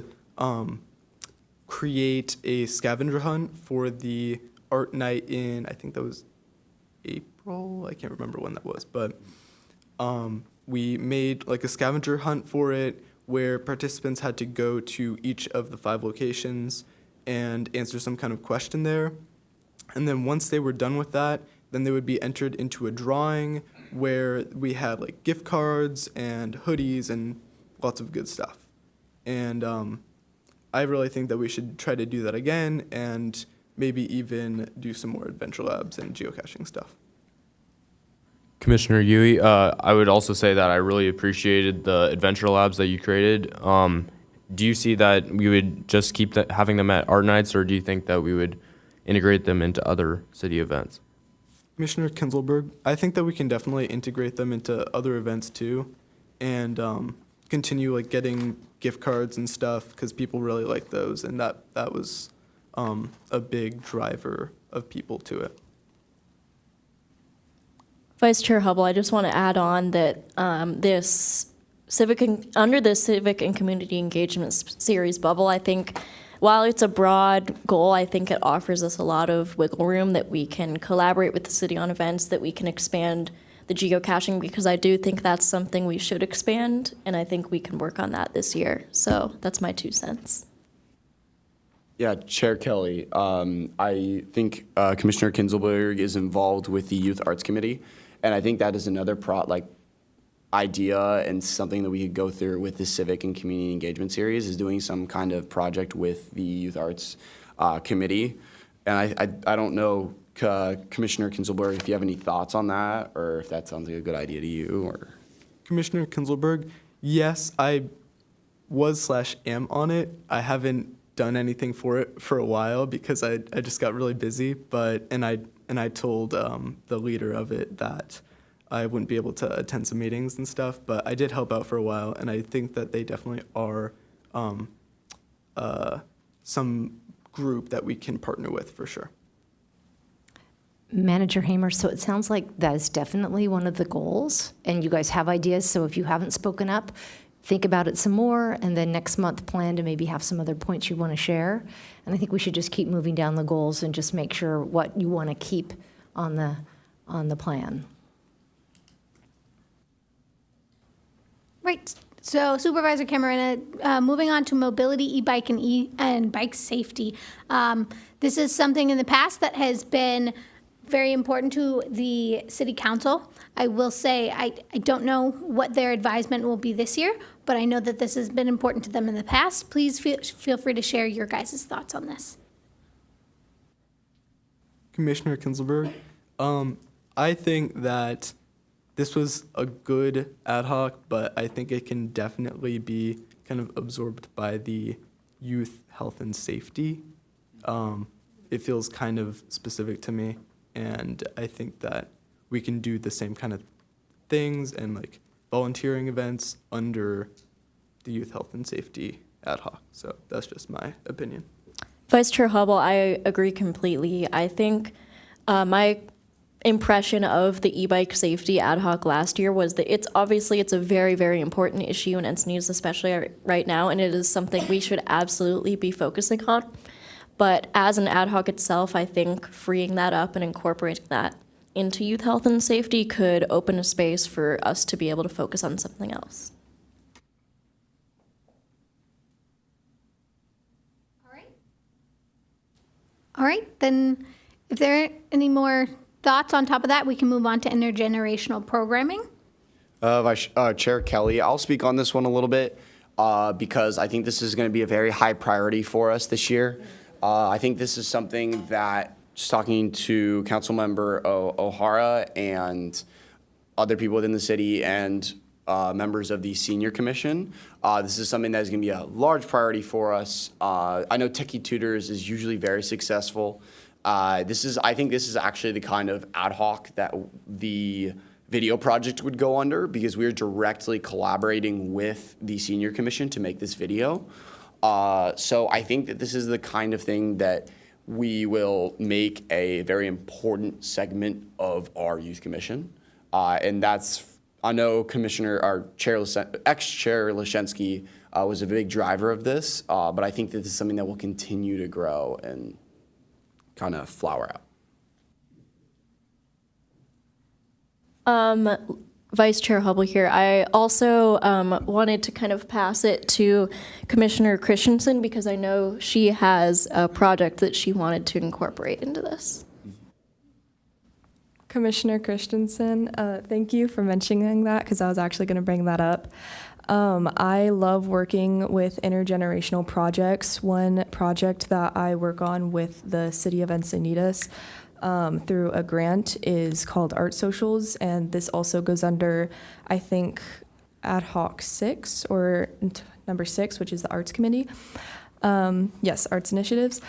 create a scavenger hunt for the Art Night in, I think that was April, I can't remember when that was, but we made a scavenger hunt for it where participants had to go to each of the 5 locations and answer some kind of question there. And then once they were done with that, then they would be entered into a drawing where we had like gift cards and hoodies and lots of good stuff. And I really think that we should try to do that again and maybe even do some more adventure labs and geocaching stuff. Commissioner Yui, I would also say that I really appreciated the adventure labs that you created. Do you see that we would just keep having them at art nights, or do you think that we would integrate them into other city events? Commissioner Kinzelberg, I think that we can definitely integrate them into other events too, and continue like getting gift cards and stuff because people really like those, and that was a big driver of people to it. Vice Chair Hubble, I just want to add on that under this civic and community engagement series bubble, I think while it's a broad goal, I think it offers us a lot of wiggle room that we can collaborate with the city on events, that we can expand the geocaching, because I do think that's something we should expand, and I think we can work on that this year. So that's my 2 cents. Yeah, Chair Kelly, I think Commissioner Kinzelberg is involved with the Youth Arts Committee, and I think that is another idea and something that we could go through with the Civic and Community Engagement Series is doing some kind of project with the Youth Arts Committee. And I don't know, Commissioner Kinzelberg, if you have any thoughts on that, or if that sounds like a good idea to you, or. Commissioner Kinzelberg, yes, I was/am on it. I haven't done anything for it for a while because I just got really busy, and I told the leader of it that I wouldn't be able to attend some meetings and stuff, but I did help out for a while, and I think that they definitely are some group that we can partner with for sure. Manager Hamer, so it sounds like that is definitely one of the goals, and you guys have ideas, so if you haven't spoken up, think about it some more, and then next month plan to maybe have some other points you want to share. And I think we should just keep moving down the goals and just make sure what you want to keep on the plan. Right. So Supervisor Camarena, moving on to mobility, e-bike, and bike safety. This is something in the past that has been very important to the city council. I will say I don't know what their advisement will be this year, but I know that this has been important to them in the past. Please feel free to share your guys' thoughts on this. Commissioner Kinzelberg, I think that this was a good ad hoc, but I think it can definitely be kind of absorbed by the youth health and safety. It feels kind of specific to me, and I think that we can do the same kind of things and like volunteering events under the youth health and safety ad hoc. So that's just my opinion. Vice Chair Hubble, I agree completely. I think my impression of the e-bike safety ad hoc last year was that it's a very, very important issue in Encinitas, especially right now, and it is something we should absolutely be focusing on. But as an ad hoc itself, I think freeing that up and incorporating that into youth health and safety could open a space for us to be able to focus on something else. All right, then if there aren't any more thoughts on top of that, we can move on to intergenerational programming. Chair Kelly, I'll speak on this one a little bit because I think this is going to be a very high priority for us this year. I think this is something that, just talking to Councilmember O'Hara and other people within the city and members of the Senior Commission, this is something that is going to be a large priority for us. I know Techie Tutors is usually very successful. I think this is actually the kind of ad hoc that the video project would go under because we're directly collaborating with the Senior Commission to make this video. So I think that this is the kind of thing that we will make a very important segment of our youth commission. And that's, I know ex-Chair Leszczynski was a big driver of this, but I think that this is something that will continue to grow and kind of flower out. Vice Chair Hubble here. I also wanted to kind of pass it to Commissioner Christensen because I know she has a project that she wanted to incorporate into this. Commissioner Christensen, thank you for mentioning that because I was actually going to bring that up. I love working with intergenerational projects. One project that I work on with the city of Encinitas through a grant is called Art Socials, and this also goes under, I think, Ad Hoc 6 or number 6, which is the Arts Committee. Yes, Arts Initiatives.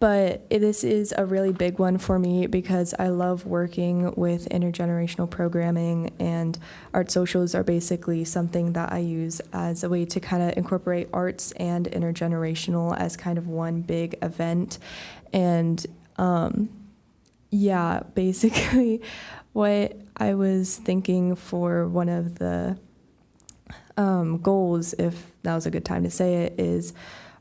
But this is a really big one for me because I love working with intergenerational programming, and art socials are basically something that I use as a way to kind of incorporate arts and intergenerational as kind of one big event. And yeah, basically what I was thinking for one of the goals, if that was a good time to say it, is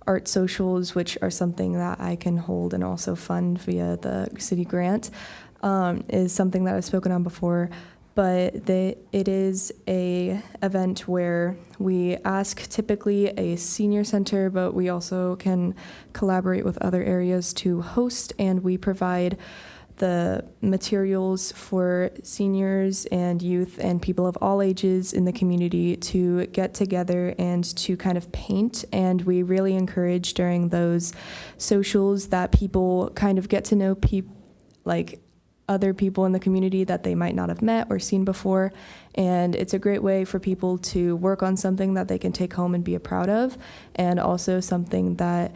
art socials, which are something that I can hold and also fund via the city grant, is something that I've spoken on before. But it is a event where we ask typically a senior center, but we also can collaborate with other areas to host, and we provide the materials for seniors and youth and people of all ages in the community to get together and to kind of paint. And we really encourage during those socials that people kind of get to know like other people in the community that they might not have met or seen before. And it's a great way for people to work on something that they can take home and be proud of, and also something that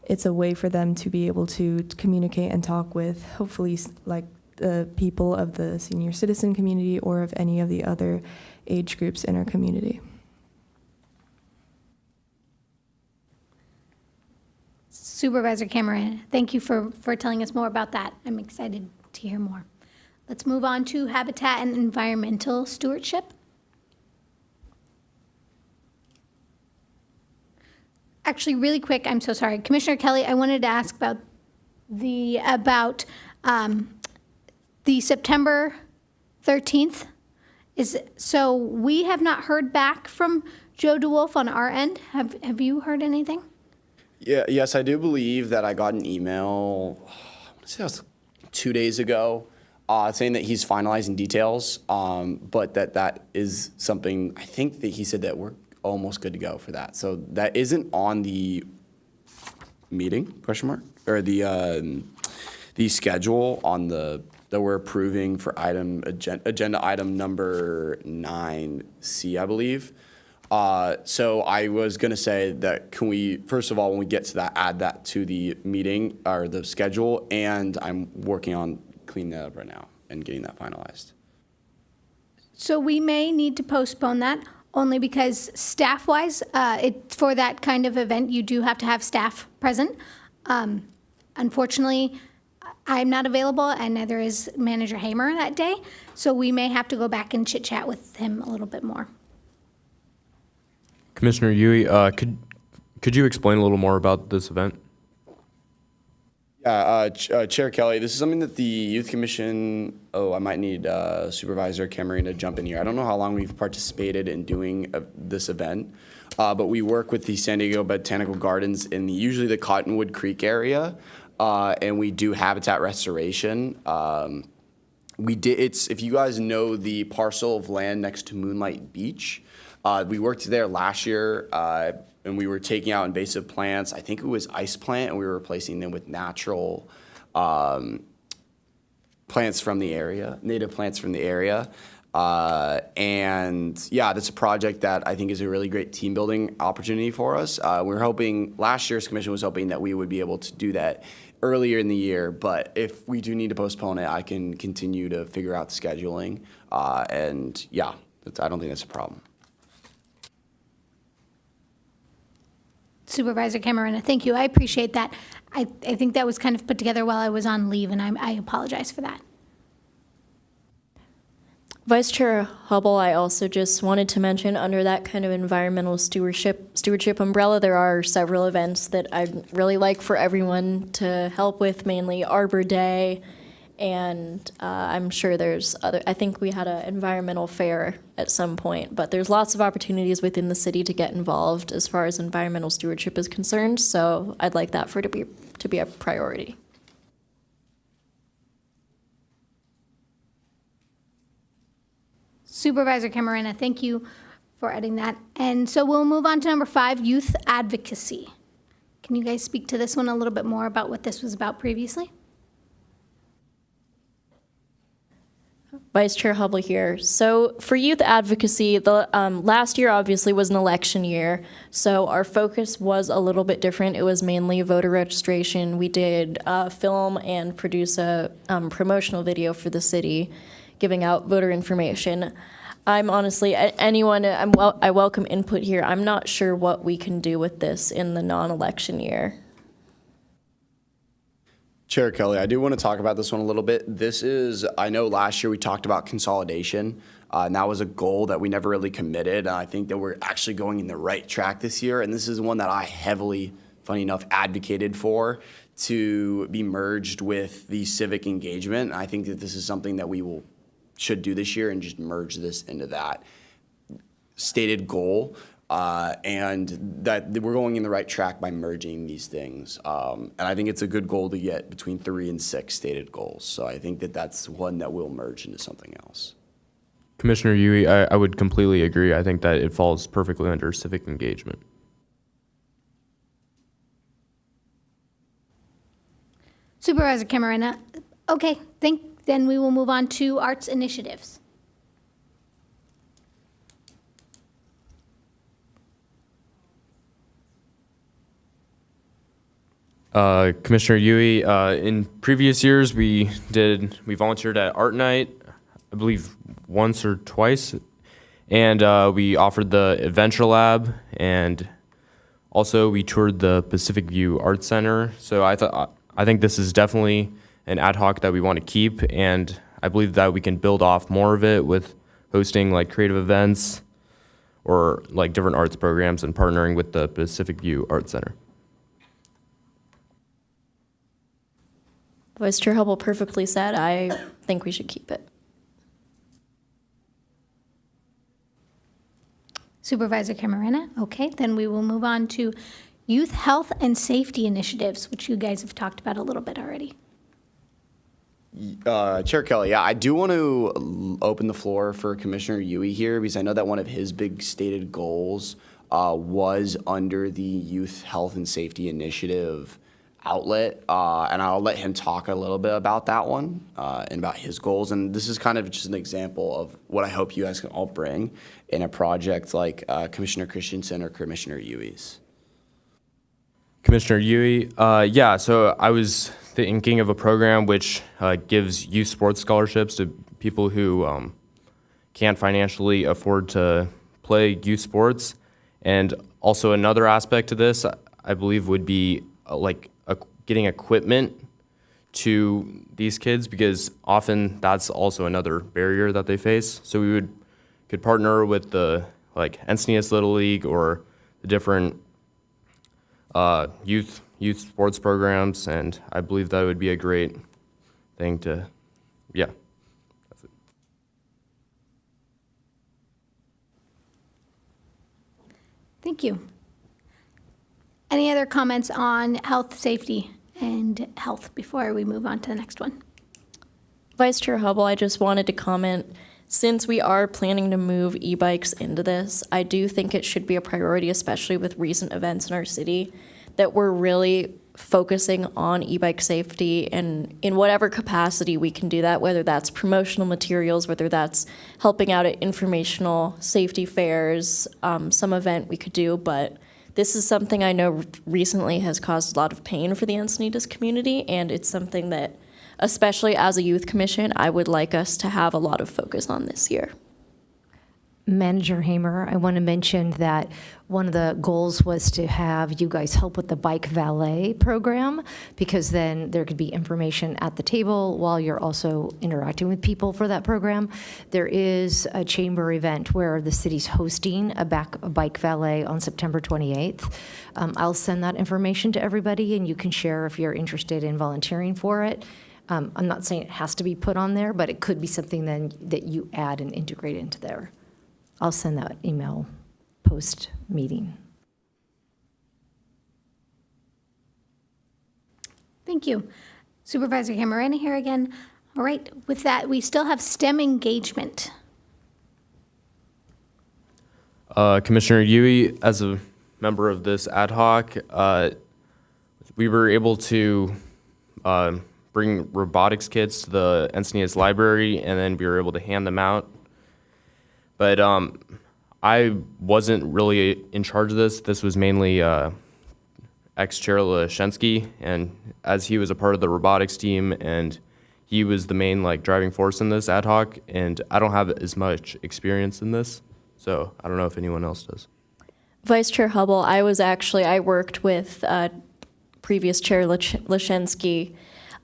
it's a way for them to be able to communicate and talk with, hopefully, like the people of the senior citizen community or of any of the other age groups in our community. Supervisor Cameron, thank you for telling us more about that. I'm excited to hear more. Let's move on to habitat and environmental stewardship. Actually, really quick, I'm so sorry. Commissioner Kelly, I wanted to ask about the September 13th. So we have not heard back from Joe DeWolf on our end. Have you heard anything? Yeah, yes, I do believe that I got an email, I want to say that was 2 days ago, saying that he's finalizing details, but that is something, I think that he said that we're almost good to go for that. So that isn't on the meeting, question mark, or the schedule on that we're approving for agenda item number 9C, I believe. So I was going to say that can we, first of all, when we get to that, add that to the meeting or the schedule, and I'm working on cleaning that up right now and getting that finalized. So we may need to postpone that only because staff-wise, for that kind of event, you do have to have staff present. Unfortunately, I'm not available, and neither is Manager Hamer that day, so we may have to go back and chit-chat with him a little bit more. Commissioner Yui, could you explain a little more about this event? Yeah, Chair Kelly, this is something that the Youth Commission, I might need Supervisor Cameron to jump in here. I don't know how long we've participated in doing this event, but we work with the San Diego Botanical Gardens in usually the Cottonwood Creek area, and we do habitat restoration. If you guys know the parcel of land next to Moonlight Beach, we worked there last year, and we were taking out invasive plants. I think it was ice plant, and we were replacing them with natural plants from the area, native plants from the area. And yeah, that's a project that I think is a really great team building opportunity for us. We're hoping, last year's commission was hoping that we would be able to do that earlier in the year, but if we do need to postpone it, I can continue to figure out the scheduling. And yeah, I don't think that's a problem. Supervisor Camarena, thank you. I appreciate that. I think that was kind of put together while I was on leave, and I apologize for that. Vice Chair Hubble, I also just wanted to mention under that kind of environmental stewardship umbrella, there are several events that I'd really like for everyone to help with, mainly Arbor Day, and I'm sure there's other, I think we had an environmental fair at some point, but there's lots of opportunities within the city to get involved as far as environmental stewardship is concerned, so I'd like that for it to be a priority. Supervisor Camarena, thank you for adding that. And so we'll move on to number 5, youth advocacy. Can you guys speak to this one a little bit more about what this was about previously? Vice Chair Hubble here. So for youth advocacy, the last year obviously was an election year, so our focus was a little bit different. It was mainly voter registration. We did film and produce a promotional video for the city, giving out voter information. I'm honestly, I welcome input here. I'm not sure what we can do with this in the non-election year. Chair Kelly, I do want to talk about this one a little bit. This is, I know last year we talked about consolidation, and that was a goal that we never really committed. And I think that we're actually going in the right track this year. And this is one that I heavily, funny enough, advocated for to be merged with the civic engagement. And I think that this is something that we should do this year and just merge this into that stated goal. And that we're going in the right track by merging these things. And I think it's a good goal to get between 3 and 6 stated goals. So I think that that's one that will merge into something else. Commissioner Yui, I would completely agree. I think that it falls perfectly under civic engagement. Supervisor Camarena, okay, then we will move on to arts initiatives. Commissioner Yui, in previous years we volunteered at Art Night, I believe once or twice, and we offered the Adventure Lab, and also we toured the Pacific View Art Center. So I think this is definitely an ad hoc that we want to keep, and I believe that we can build off more of it with hosting like creative events or like different arts programs and partnering with the Pacific View Art Center. Vice Chair Hubble perfectly said. I think we should keep it. Supervisor Camarena, okay, then we will move on to youth health and safety initiatives, which you guys have talked about a little bit already. Chair Kelly, yeah, I do want to open the floor for Commissioner Yui here because I know that one of his big stated goals was under the Youth Health and Safety Initiative outlet, and I'll let him talk a little bit about that one and about his goals. And this is kind of just an example of what I hope you guys can all bring in a project like Commissioner Christensen or Commissioner Yui's. Commissioner Yui, yeah, so I was thinking of a program which gives youth sports scholarships to people who can't financially afford to play youth sports. And also another aspect to this, I believe, would be getting equipment to these kids, because often that's also another barrier that they face. So we could partner with the Encinitas Little League or the different youth sports programs, and I believe that would be a great thing to, yeah. That's it. Thank you. Any other comments on health, safety, and health before we move on to the next one? Vice Chair Hubble, I just wanted to comment, since we are planning to move e-bikes into this, I do think it should be a priority, especially with recent events in our city, that we're really focusing on e-bike safety, and in whatever capacity we can do that, whether that's promotional materials, whether that's helping out at informational safety fairs, some event we could do, but this is something I know recently has caused a lot of pain for the Encinitas community, and it's something that, especially as a youth commission, I would like us to have a lot of focus on this year. Manager Hamer, I want to mention that one of the goals was to have you guys help with the bike valet program, because then there could be information at the table while you're also interacting with people for that program. There is a chamber event where the city's hosting a bike valet on September 28th. I'll send that information to everybody, and you can share if you're interested in volunteering for it. I'm not saying it has to be put on there, but it could be something then that you add and integrate into there. I'll send that email post-meeting. Thank you. Supervisor Camarena here again. All right, with that, we still have STEM engagement. Commissioner Yui, as a member of this ad hoc, we were able to bring robotics kits to the Encinitas library, and then we were able to hand them out. But I wasn't really in charge of this. This was mainly ex-chair Lashensky, and as he was a part of the robotics team, and he was the main driving force in this ad hoc, and I don't have as much experience in this, so I don't know if anyone else does. Vice Chair Hubble, I worked with previous Chair Lashensky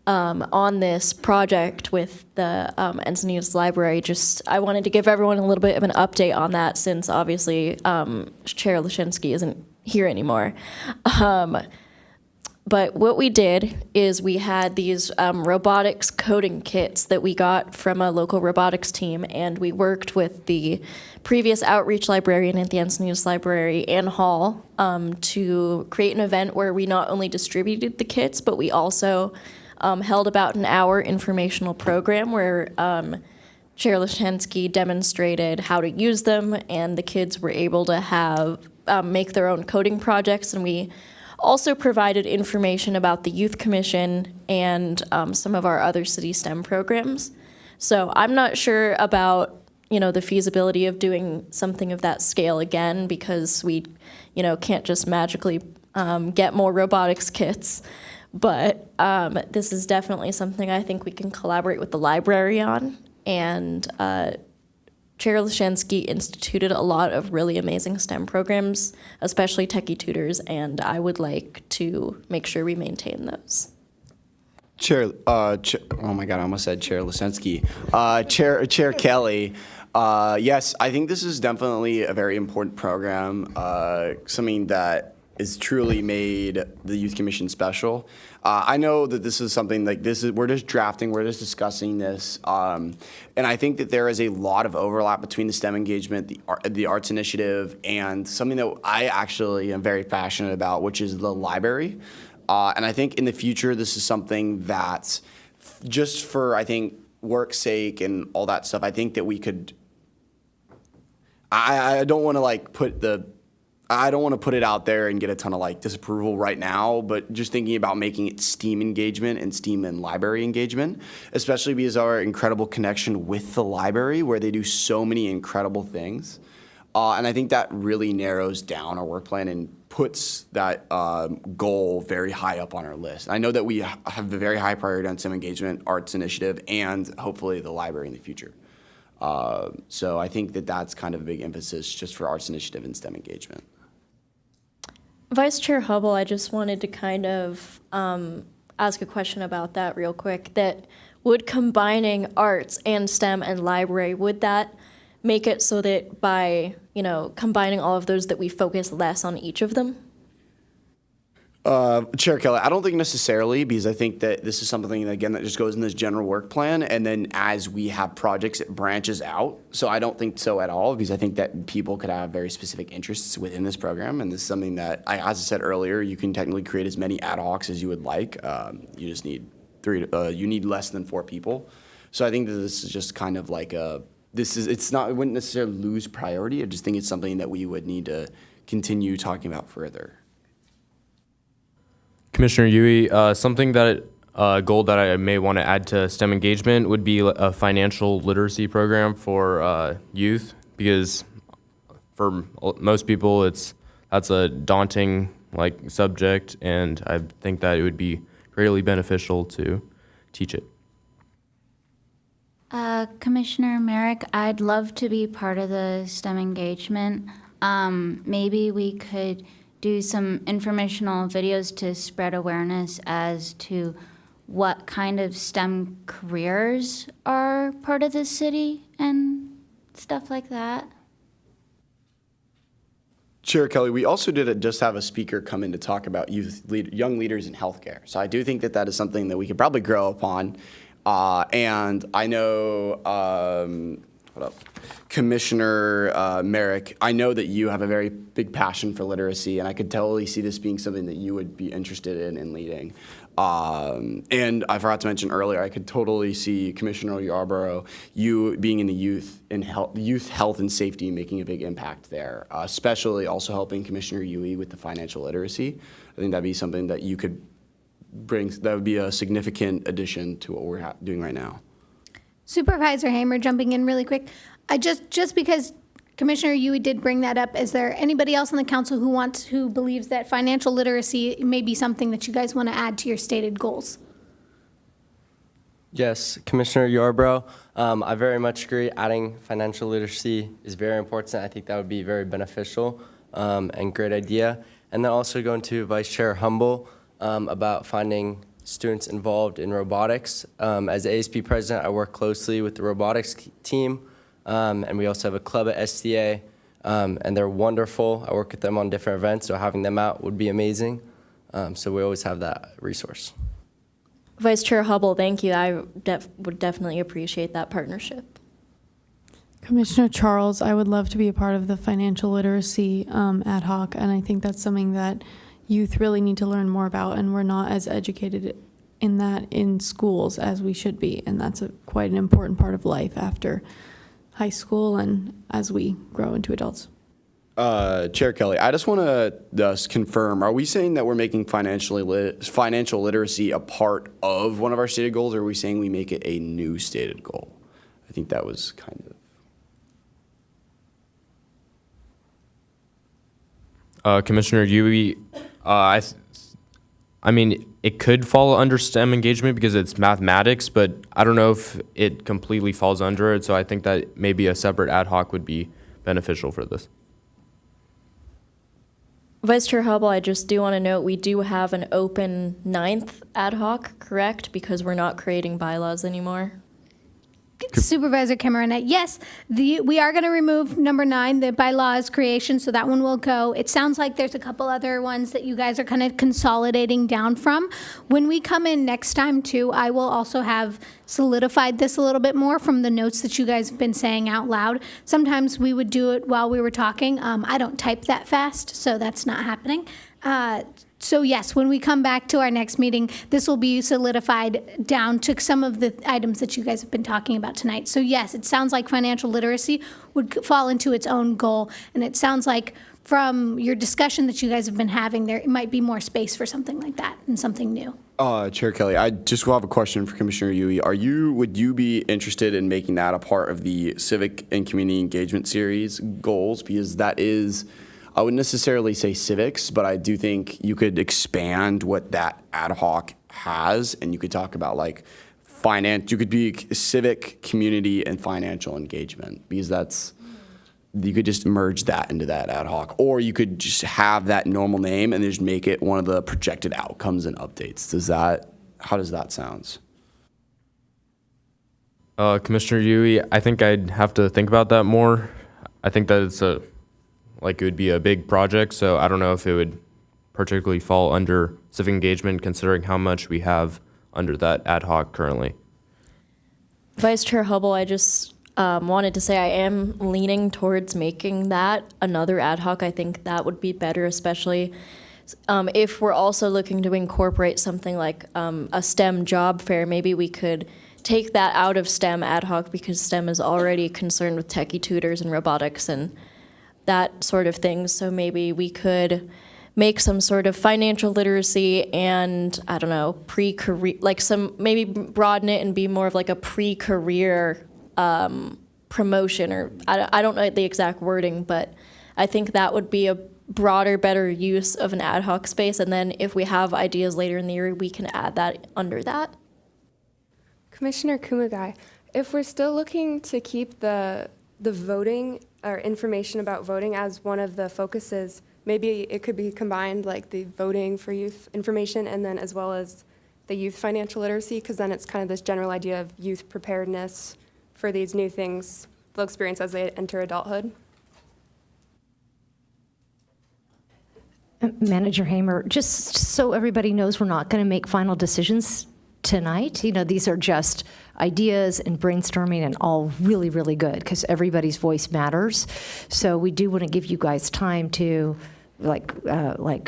on this project with the Encinitas Library. I wanted to give everyone a little bit of an update on that, since obviously Chair Lashensky isn't here anymore. But what we did is we had these robotics coding kits that we got from a local robotics team, and we worked with the previous outreach librarian at the Encinitas Library, Ann Hall, to create an event where we not only distributed the kits, but we also held about an hour informational program where Chair Lashensky demonstrated how to use them, and the kids were able to have make their own coding projects, and we also provided information about the Youth Commission and some of our other city STEM programs. So I'm not sure about the feasibility of doing something of that scale again, because we can't just magically get more robotics kits. But this is definitely something I think we can collaborate with the library on. And Chair Lashensky instituted a lot of really amazing STEM programs, especially Techie Tutors, and I would like to make sure we maintain those. Oh my God, I almost said Chair Lashensky. Chair Kelly. Yes, I think this is definitely a very important program, something that is truly made the Youth Commission special. I know that this is something we're just drafting, we're just discussing this, and I think that there is a lot of overlap between the STEM engagement, the arts initiative, and something that I actually am very passionate about, which is the library. And I think in the future, this is something that, just for, I think, work's sake and all that stuff, I think that we could, I don't want to put it out there and get a ton of disapproval right now, but just thinking about making it STEAM engagement and STEAM and library engagement, especially because our incredible connection with the library, where they do so many incredible things. And I think that really narrows down our work plan and puts that goal very high up on our list. I know that we have a very high priority on STEM engagement, arts initiative, and hopefully the library in the future. So I think that that's kind of a big emphasis just for arts initiative and STEM engagement. Vice Chair Hubble, I just wanted to kind of ask a question about that real quick. That would combining arts and STEM and library, would that make it so that by combining all of those that we focus less on each of them? Chair Kelly, I don't think necessarily, because I think that this is something, again, that just goes in this general work plan, and then as we have projects, it branches out. So I don't think so at all, because I think that people could have very specific interests within this program, and this is something that, as I said earlier, you can technically create as many ad hocs as you would like. You just need you need less than 4 people. So I think that this is just kind of like it wouldn't necessarily lose priority. I just think it's something that we would need to continue talking about further. Commissioner Yui, a goal that I may want to add to STEM engagement would be a financial literacy program for youth, because for most people that's a daunting subject, and I think that it would be greatly beneficial to teach it. Commissioner Merrick, I'd love to be part of the STEM engagement. Maybe we could do some informational videos to spread awareness as to what kind of STEM careers are part of the city and stuff like that. Chair Kelly, we also did just have a speaker come in to talk about young leaders in healthcare. So I do think that that is something that we could probably grow upon. And I know, Commissioner Merrick, I know that you have a very big passion for literacy, and I could totally see this being something that you would be interested in leading. And I forgot to mention earlier, I could totally see Commissioner Yarborough, you being in the youth health and safety, making a big impact there, especially also helping Commissioner Yui with the financial literacy. I think that'd be something that you could bring, that would be a significant addition to what we're doing right now. Supervisor Hamer, jumping in really quick. I just because Commissioner Yui did bring that up, is there anybody else on the council who believes that financial literacy may be something that you guys want to add to your stated goals? Yes, Commissioner Yarborough, I very much agree. Adding financial literacy is very important. I think that would be very beneficial and great idea. And then also going to Vice Chair Humble about finding students involved in robotics. As ASB president, I work closely with the robotics team. And we also have a club at STA, and they're wonderful. I work with them on different events, so having them out would be amazing. So we always have that resource. Vice Chair Hubble, thank you. I would definitely appreciate that partnership. Commissioner Charles, I would love to be a part of the financial literacy ad hoc, and I think that's something that youth really need to learn more about, and we're not as educated in that in schools as we should be, and that's quite an important part of life after high school and as we grow into adults. Chair Kelly, I just want to confirm, are we saying that we're making financial literacy a part of one of our stated goals, or are we saying we make it a new stated goal? I think that was kind of... Commissioner Yui, I mean, it could fall under STEM engagement because it's mathematics, but I don't know if it completely falls under it, so I think that maybe a separate ad hoc would be beneficial for this. Vice Chair Hubble, I just do want to note we do have an open 9th ad hoc, correct? Because we're not creating bylaws anymore. Supervisor Cameron, yes, we are going to remove number 9, the bylaws creation, so that one will go. It sounds like there's a couple other ones that you guys are kind of consolidating down from. When we come in next time too, I will also have solidified this a little bit more from the notes that you guys have been saying out loud. Sometimes we would do it while we were talking. I don't type that fast, so that's not happening. So yes, when we come back to our next meeting, this will be solidified down to some of the items that you guys have been talking about tonight. So yes, it sounds like financial literacy would fall into its own goal. And it sounds like from your discussion that you guys have been having, there might be more space for something like that and something new. Chair Kelly, I just have a question for Commissioner Yui. Would you be interested in making that a part of the civic and community engagement series goals? Because that is, I wouldn't necessarily say civics, but I do think you could expand what that ad hoc has, and you could talk about like finance. You could be civic, community, and financial engagement, because you could just merge that into that ad hoc, or you could just have that normal name and just make it one of the projected outcomes and updates. How does that sound? Commissioner Yui, I think I'd have to think about that more. I think that it would be a big project, so I don't know if it would particularly fall under civic engagement, considering how much we have under that ad hoc currently. Vice Chair Hubble, I just wanted to say I am leaning towards making that another ad hoc. I think that would be better, especially if we're also looking to incorporate something like a STEM job fair. Maybe we could take that out of STEM ad hoc, because STEM is already concerned with techie tutors and robotics and that sort of thing. So maybe we could make some sort of financial literacy and, I don't know, pre-career, maybe broaden it and be more of like a pre-career promotion, or I don't know the exact wording, but I think that would be a broader, better use of an ad hoc space. And then if we have ideas later in the year, we can add that under that. Commissioner Kumagai, if we're still looking to keep the voting or information about voting as one of the focuses, maybe it could be combined, like the voting for youth information and then as well as the youth financial literacy, because then it's kind of this general idea of youth preparedness for these new things they'll experience as they enter adulthood. Manager Hamer, just so everybody knows, we're not going to make final decisions tonight. These are just ideas and brainstorming, and all really, really good, because everybody's voice matters. So we do want to give you guys time to, like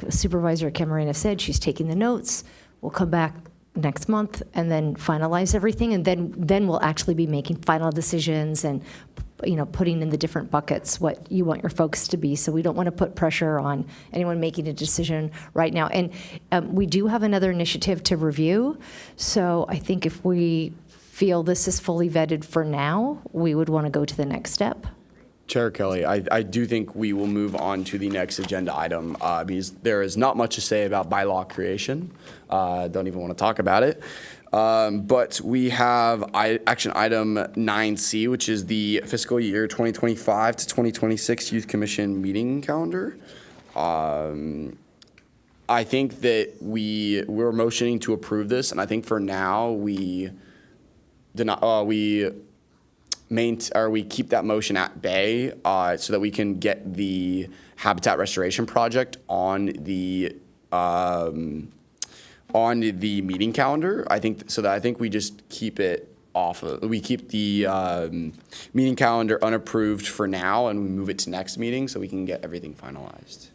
Supervisor Camarena said, she's taking the notes. We'll come back next month and then finalize everything, and then we'll actually be making final decisions and, putting in the different buckets what you want your folks to be. So we don't want to put pressure on anyone making a decision right now. And we do have another initiative to review. So I think if we feel this is fully vetted for now, we would want to go to the next step. Chair Kelly, I do think we will move on to the next agenda item because there is not much to say about bylaw creation. Don't even want to talk about it. But we have action item 9C, which is the fiscal year 2025 to 2026 Youth Commission meeting calendar. I think that we're motioning to approve this, and I think for now we keep that motion at bay so that we can get the habitat restoration project on the meeting calendar. I think we just keep it off. We keep the meeting calendar unapproved for now, and we move it to next meeting so we can get everything finalized.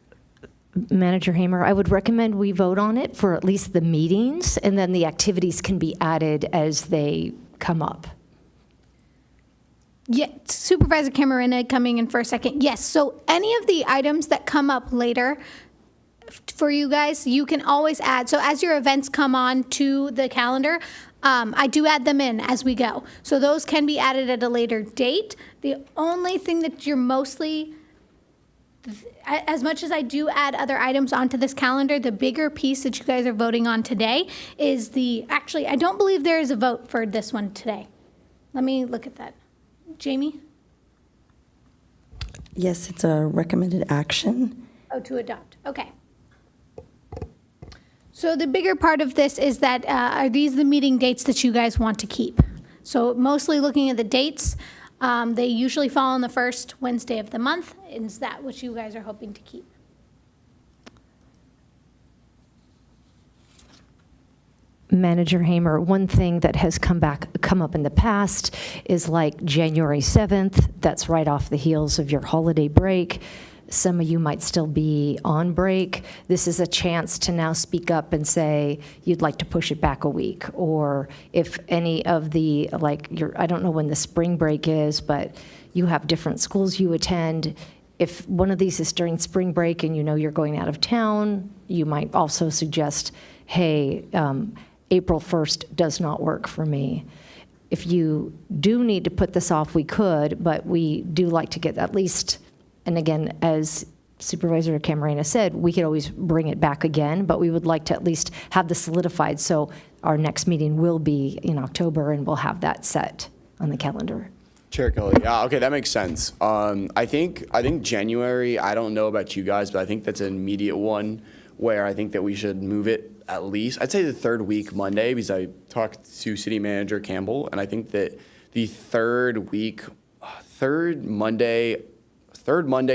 Manager Hamer, I would recommend we vote on it for at least the meetings, and then the activities can be added as they come up. Yeah, Supervisor Camarena coming in for a second. Yes, so any of the items that come up later for you guys, you can always add. So as your events come on to the calendar, I do add them in as we go. So those can be added at a later date. The only thing that you're mostly, as much as I do add other items onto this calendar, the bigger piece that you guys are voting on today is actually, I don't believe there is a vote for this one today. Let me look at that. Jamie? Yes, it's a recommended action. Oh, to adopt. Okay. So the bigger part of this is that, are these the meeting dates that you guys want to keep? So mostly looking at the dates, they usually fall on the first Wednesday of the month. Is that what you guys are hoping to keep? Manager Hamer, one thing that has come up in the past is like January 7th. That's right off the heels of your holiday break. Some of you might still be on break. This is a chance to now speak up and say you'd like to push it back a week. Or if any of the, I don't know when the spring break is, but you have different schools you attend. If one of these is during spring break and you know you're going out of town, you might also suggest, hey, April 1st does not work for me. If you do need to put this off, we could, but we do like to get at least, and again, as Supervisor Camarena said, we could always bring it back again, but we would like to at least have this solidified. So our next meeting will be in October, and we'll have that set on the calendar. Chair Kelly, yeah, okay, that makes sense. I think January, I don't know about you guys, but I think that's an immediate one where I think that we should move it at least, I'd say the third week Monday, because I talked to City Manager Campbell, and I think that the third Monday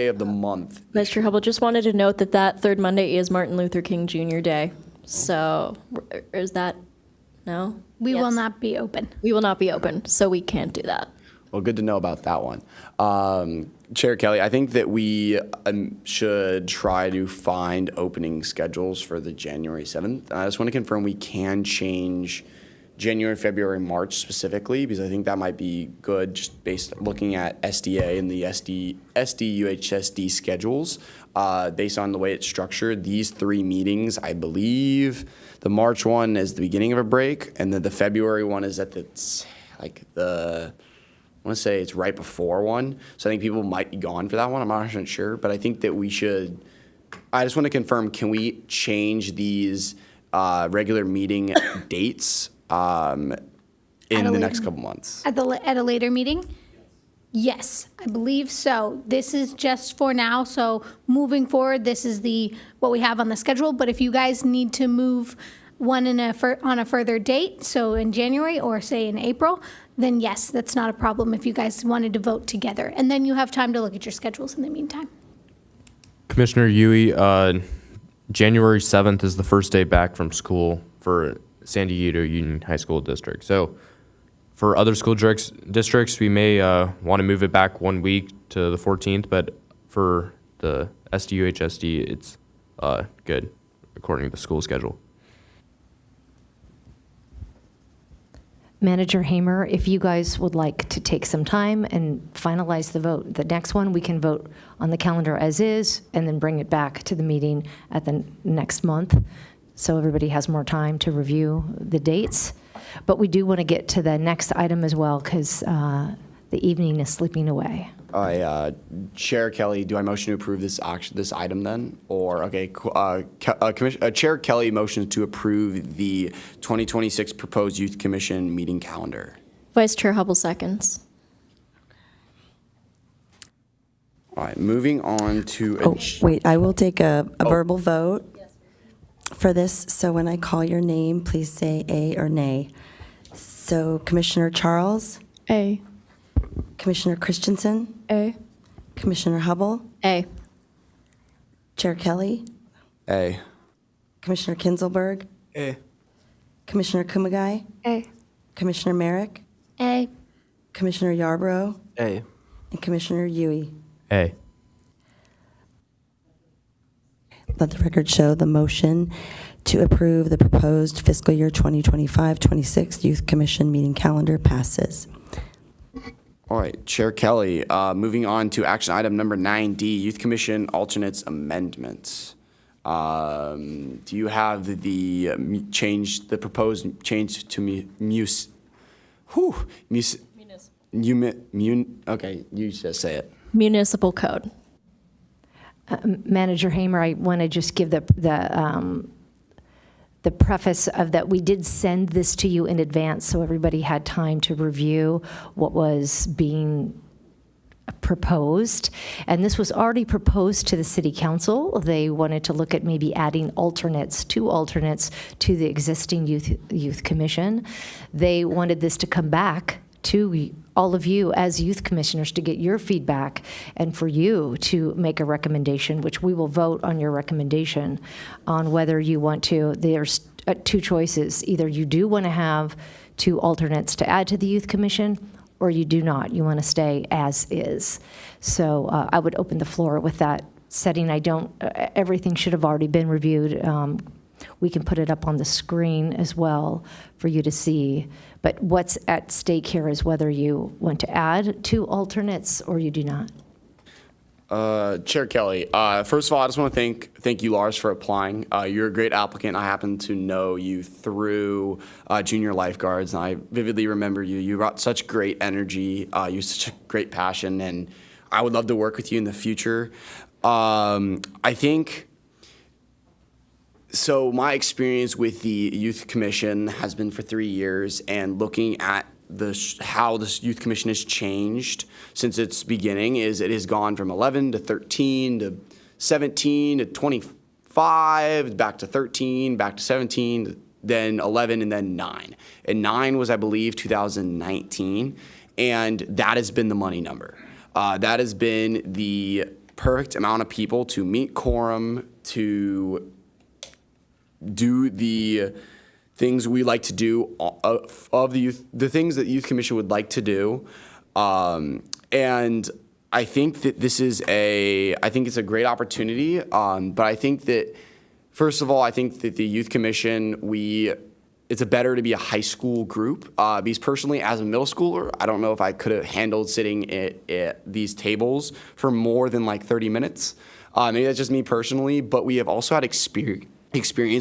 of the month. Mr. Hubble, just wanted to note that third Monday is Martin Luther King Jr. Day. So is that, no? We will not be open. We will not be open, so we can't do that. Well, good to know about that one. Chair Kelly, I think that we should try to find opening schedules for the January 7th. I just want to confirm we can change January, February, March specifically, because I think that might be good just based looking at SDA and the SDUHSD schedules. Based on the way it's structured, these three meetings, I believe the March one is the beginning of a break, and then the February one is at I want to say it's right before one, so I think people might be gone for that one. I'm not 100% sure, but I think that we should. I just want to confirm: can we change these regular meeting dates in the next couple months? At a later meeting? Yes, I believe so. This is just for now, so moving forward, this is what we have on the schedule. But if you guys need to move one on a further date, so in January or say in April, then yes, that's not a problem if you guys wanted to vote together. And then you have time to look at your schedules in the meantime. Commissioner Yui, January 7th is the first day back from school for San Diego Union High School District. So for other school districts, we may want to move it back 1 week to the 14th, but for the SDUHSD, it's good according to the school schedule. Manager Hamer, if you guys would like to take some time and finalize the vote, the next one, we can vote on the calendar as is and then bring it back to the meeting at the next month, so everybody has more time to review the dates. But we do want to get to the next item as well, because the evening is slipping away. Chair Kelly, do I motion to approve this item then? Or, okay, Chair Kelly motions to approve the 2026 proposed Youth Commission meeting calendar. Vice Chair Hubble seconds. All right, moving on to. Oh, wait, I will take a verbal vote for this. So when I call your name, please say A or nay. So Commissioner Charles? A. Commissioner Christensen? A. Commissioner Hubble? A. Chair Kelly? A. Commissioner Kinzelberg? A. Commissioner Kumagai? A. Commissioner Merrick? A. Commissioner Yarbrough? A. And Commissioner Yui? A. Let the record show the motion to approve the proposed fiscal year 2025-26 Youth Commission meeting calendar passes. All right, Chair Kelly, moving on to action item number 9D, Youth Commission alternates amendments. Do you have the proposed change to okay, you just say it. Municipal code. Manager Hamer, I want to just give the preface of that we did send this to you in advance, so everybody had time to review what was being proposed. And this was already proposed to the City Council. They wanted to look at maybe adding two alternates to the existing Youth Commission. They wanted this to come back to all of you as youth commissioners to get your feedback and for you to make a recommendation, which we will vote on your recommendation on whether you want to. There's two choices. Either you do want to have two alternates to add to the Youth Commission, or you do not. You want to stay as is. So I would open the floor with that setting. Everything should have already been reviewed. We can put it up on the screen as well for you to see. But what's at stake here is whether you want to add two alternates or you do not. Chair Kelly, first of all, I just want to thank you, Lars, for applying. You're a great applicant. I happen to know you through junior lifeguards, and I vividly remember you. You brought such great energy. You have such a great passion, and I would love to work with you in the future. I think. So my experience with the Youth Commission has been for 3 years, and looking at how this Youth Commission has changed since its beginning is it has gone from 11 to 13 to 17 to 25, back to 13, back to 17, then 11, and then 9. And 9 was, I believe, 2019, and that has been the money number. That has been the perfect amount of people to meet quorum, to do the things we like to do of the youth, the things that the Youth Commission would like to do. And I think that I think it's a great opportunity. But I think that, first of all, I think that the Youth Commission, it's better to be a high school group. Because personally, as a middle schooler, I don't know if I could have handled sitting at these tables for more than like 30 minutes. Maybe that's just me personally, but we have also had experience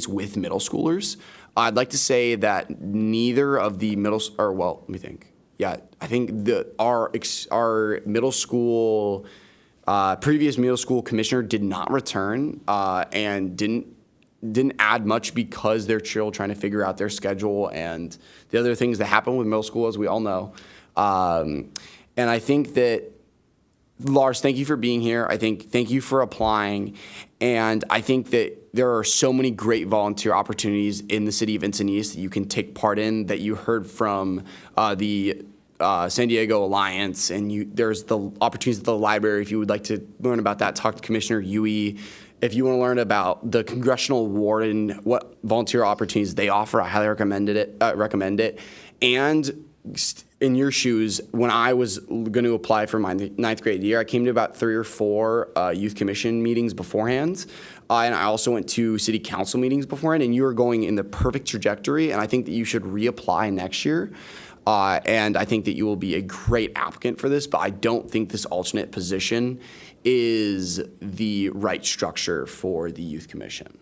with middle schoolers. I'd like to say that neither of the let me think. Yeah, I think our middle school, previous middle school commissioner did not return and didn't add much because they're still trying to figure out their schedule and the other things that happen with middle school, as we all know. And I think that, Lars, thank you for being here. Thank you for applying. And I think that there are so many great volunteer opportunities in the city of Encinitas that you can take part in, that you heard from the San Diego Alliance, and there's the opportunities at the library. If you would like to learn about that, talk to Commissioner Yui. If you want to learn about the Congressional Award and what volunteer opportunities they offer, I highly recommend it. And in your shoes, when I was going to apply for my 9th grade year, I came to about 3 or 4 Youth Commission meetings beforehand. And I also went to City Council meetings beforehand, and you are going in the perfect trajectory, and I think that you should reapply next year. And I think that you will be a great applicant for this, but I don't think this alternate position is the right structure for the Youth Commission.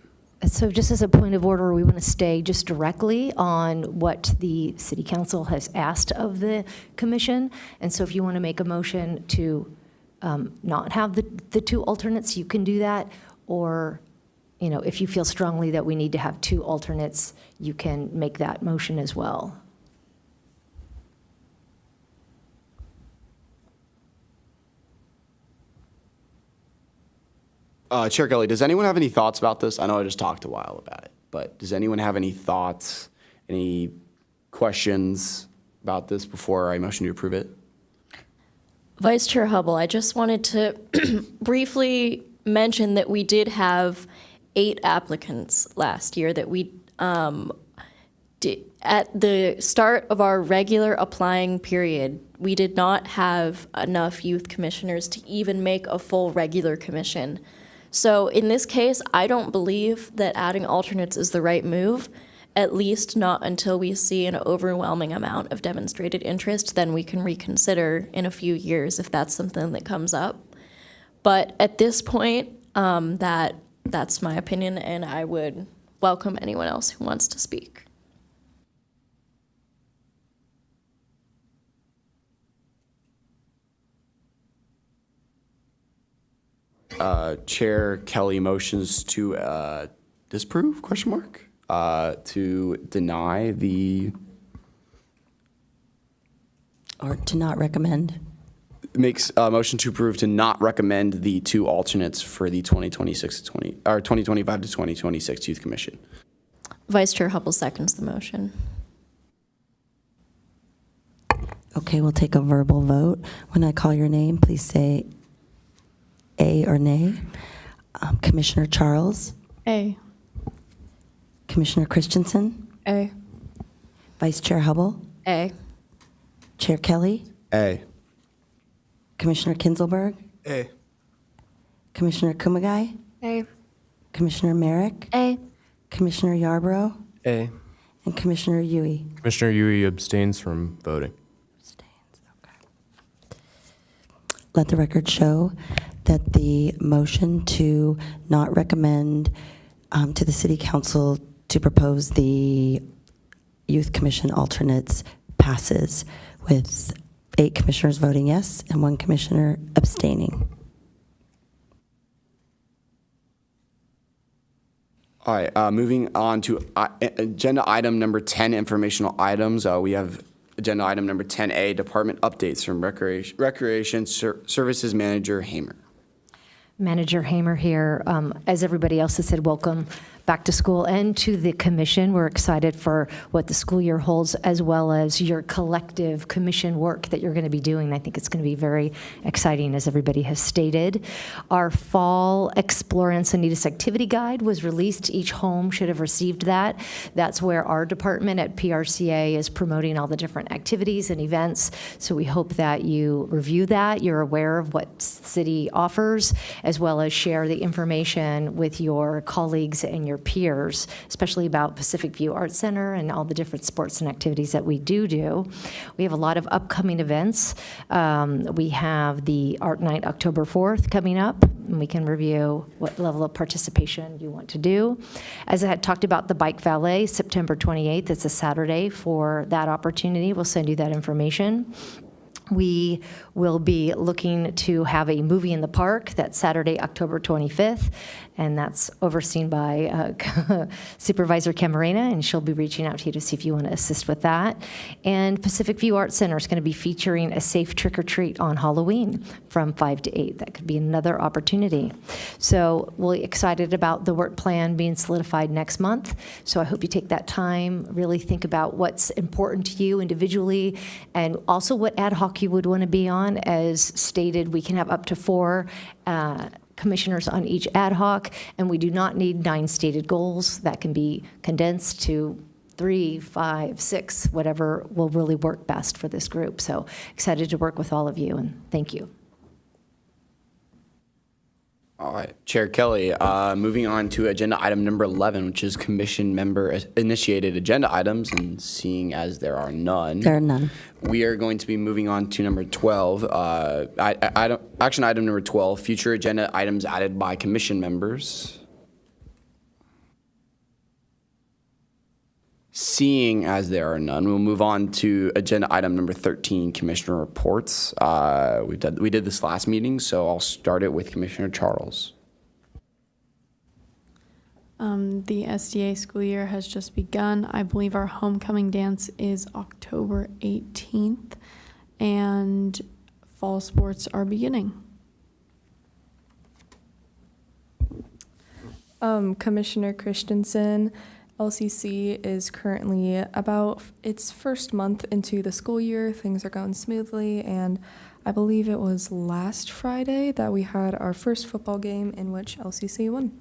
So just as a point of order, we want to stay just directly on what the city council has asked of the commission. And so if you want to make a motion to not have the two alternates, you can do that. Or, you know, if you feel strongly that we need to have two alternates, you can make that motion as well. Chair Kelly, does anyone have any thoughts about this? I know I just talked a while about it, but does anyone have any thoughts, any questions about this before I motion to approve it? Vice Chair Hubble, I just wanted to briefly mention that we did have 8 applicants last year that we did. At the start of our regular applying period, we did not have enough youth commissioners to even make a full regular commission. So in this case, I don't believe that adding alternates is the right move, at least not until we see an overwhelming amount of demonstrated interest. Then we can reconsider in a few years if that's something that comes up. But at this point, that's my opinion, and I would welcome anyone else who wants to speak. Chair Kelly motions to disapprove, question mark, to deny the, Or to not recommend. makes a motion to approve to not recommend the 2 alternates for the 2025 to 2026 Youth Commission. Vice Chair Hubble seconds the motion. Okay, we'll take a verbal vote. When I call your name, please say A or nay. Commissioner Charles, A. Commissioner Christensen, A. Vice Chair Hubble, A. Chair Kelly, A. Commissioner Kinzelberg, A. Commissioner Kumagai, A. Commissioner Merrick, A. Commissioner Yarbrough, A. and Commissioner Yui. Commissioner Yui abstains from voting. Let the record show that the motion to not recommend to the City Council to propose the Youth Commission alternates passes with 8 commissioners voting yes and 1 commissioner abstaining. All right, moving on to agenda item number 10, informational items. We have agenda item number 10A, department updates from Recreation Services Manager Hamer. Manager Hamer here. As everybody else has said, welcome back to school and to the commission. We're excited for what the school year holds, as well as your collective commission work that you're going to be doing. I think it's going to be very exciting, as everybody has stated. Our fall Explore Encinitas activity guide was released. Each home should have received that. That's where our department at PRCA is promoting all the different activities and events. So we hope that you review that. You're aware of what city offers, as well as share the information with your colleagues and your peers, especially about Pacific View Arts Center and all the different sports and activities that we do. We have a lot of upcoming events. We have the Art Night October 4th coming up, and we can review what level of participation you want to do. As I had talked about, the Bike Valet, September 28th, it's a Saturday. For that opportunity, we'll send you that information. We will be looking to have a movie in the park that Saturday, October 25th, and that's overseen by Supervisor Camarena, and she'll be reaching out to you to see if you want to assist with that. And Pacific View Arts Center is going to be featuring a safe trick-or-treat on Halloween from 5 to 8. That could be another opportunity. So we're excited about the work plan being solidified next month. So I hope you take that time, really think about what's important to you individually, and also what ad hoc you would want to be on. As stated, we can have up to 4 commissioners on each ad hoc, and we do not need 9 stated goals. That can be condensed to 3, 5, 6, whatever will really work best for this group. So excited to work with all of you, and thank you. All right, Chair Kelly, moving on to agenda item number 11, which is commission member initiated agenda items, and seeing as there are none. There are none. We are going to be moving on to number 12, action item number 12, future agenda items added by commission members. Seeing as there are none, we'll move on to agenda item number 13, Commissioner reports. We did this last meeting, so I'll start it with Commissioner Charles. The SDA school year has just begun. I believe our homecoming dance is October 18th, and fall sports are beginning. Commissioner Christensen, LCC is currently about its first month into the school year. Things are going smoothly, and I believe it was last Friday that we had our first football game in which LCC won.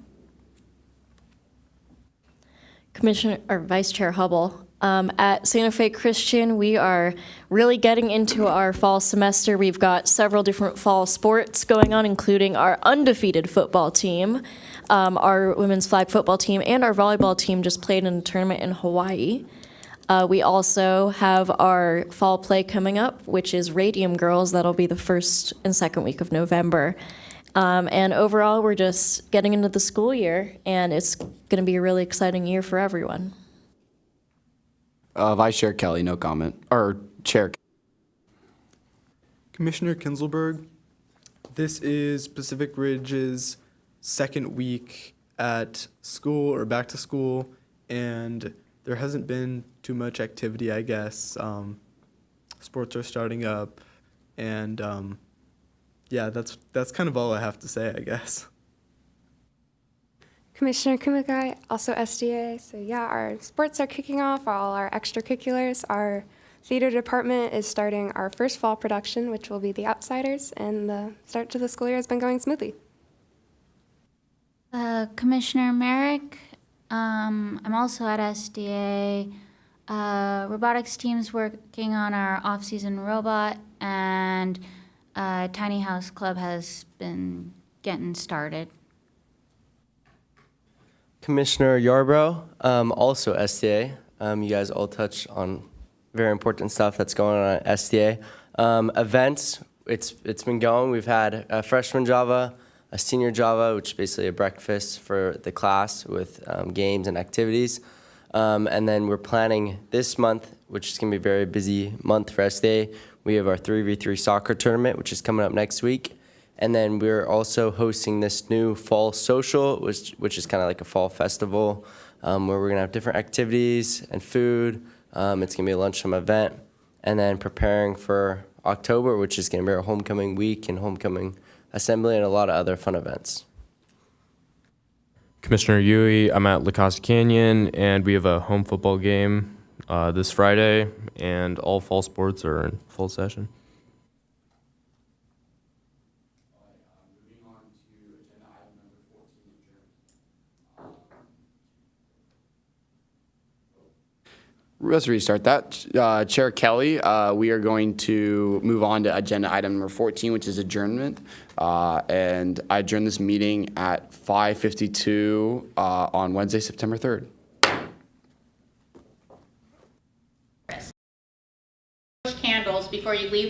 Commissioner or Vice Chair Hubble, at Santa Fe Christian, we are really getting into our fall semester. We've got several different fall sports going on, including our undefeated football team, our women's flag football team, and our volleyball team just played in a tournament in Hawaii. We also have our fall play coming up, which is Radium Girls. That'll be the first and second week of November. And overall, we're just getting into the school year, and it's going to be a really exciting year for everyone. Vice Chair Kelly, no comment. Or Chair. Commissioner Kinzelberg, this is Pacific Ridge's second week at school or back to school, and there hasn't been too much activity, I guess. Sports are starting up, and yeah, that's kind of all I have to say, I guess. Commissioner Kumagai, also SDA. So yeah, our sports are kicking off, all our extracurriculars. Our theater department is starting our first fall production, which will be The Outsiders, and the start to the school year has been going smoothly. Commissioner Merrick, I'm also at SDA. Robotics team's working on our off-season robot, and Tiny House Club has been getting started. Commissioner Yarbrough, also SDA. You guys all touched on very important stuff that's going on at SDA. Events, it's been going. We've had a freshman Java, a senior Java, which is basically a breakfast for the class with games and activities. And then we're planning this month, which is going to be a very busy month for SDA. We have our 3v3 soccer tournament, which is coming up next week. And then we're also hosting this new fall social, which is kind of like a fall festival, where we're going to have different activities and food. It's going to be a lunchtime event. And then preparing for October, which is going to be our homecoming week and homecoming assembly and a lot of other fun events. Commissioner Yui, I'm at La Costa Canyon, and we have a home football game this Friday, and all fall sports are in full session. Let's restart that. Chair Kelly, we are going to move on to agenda item number 14, which is adjournment. And I adjourn this meeting at 5:52 on Wednesday, September 3rd. Candles before you leave.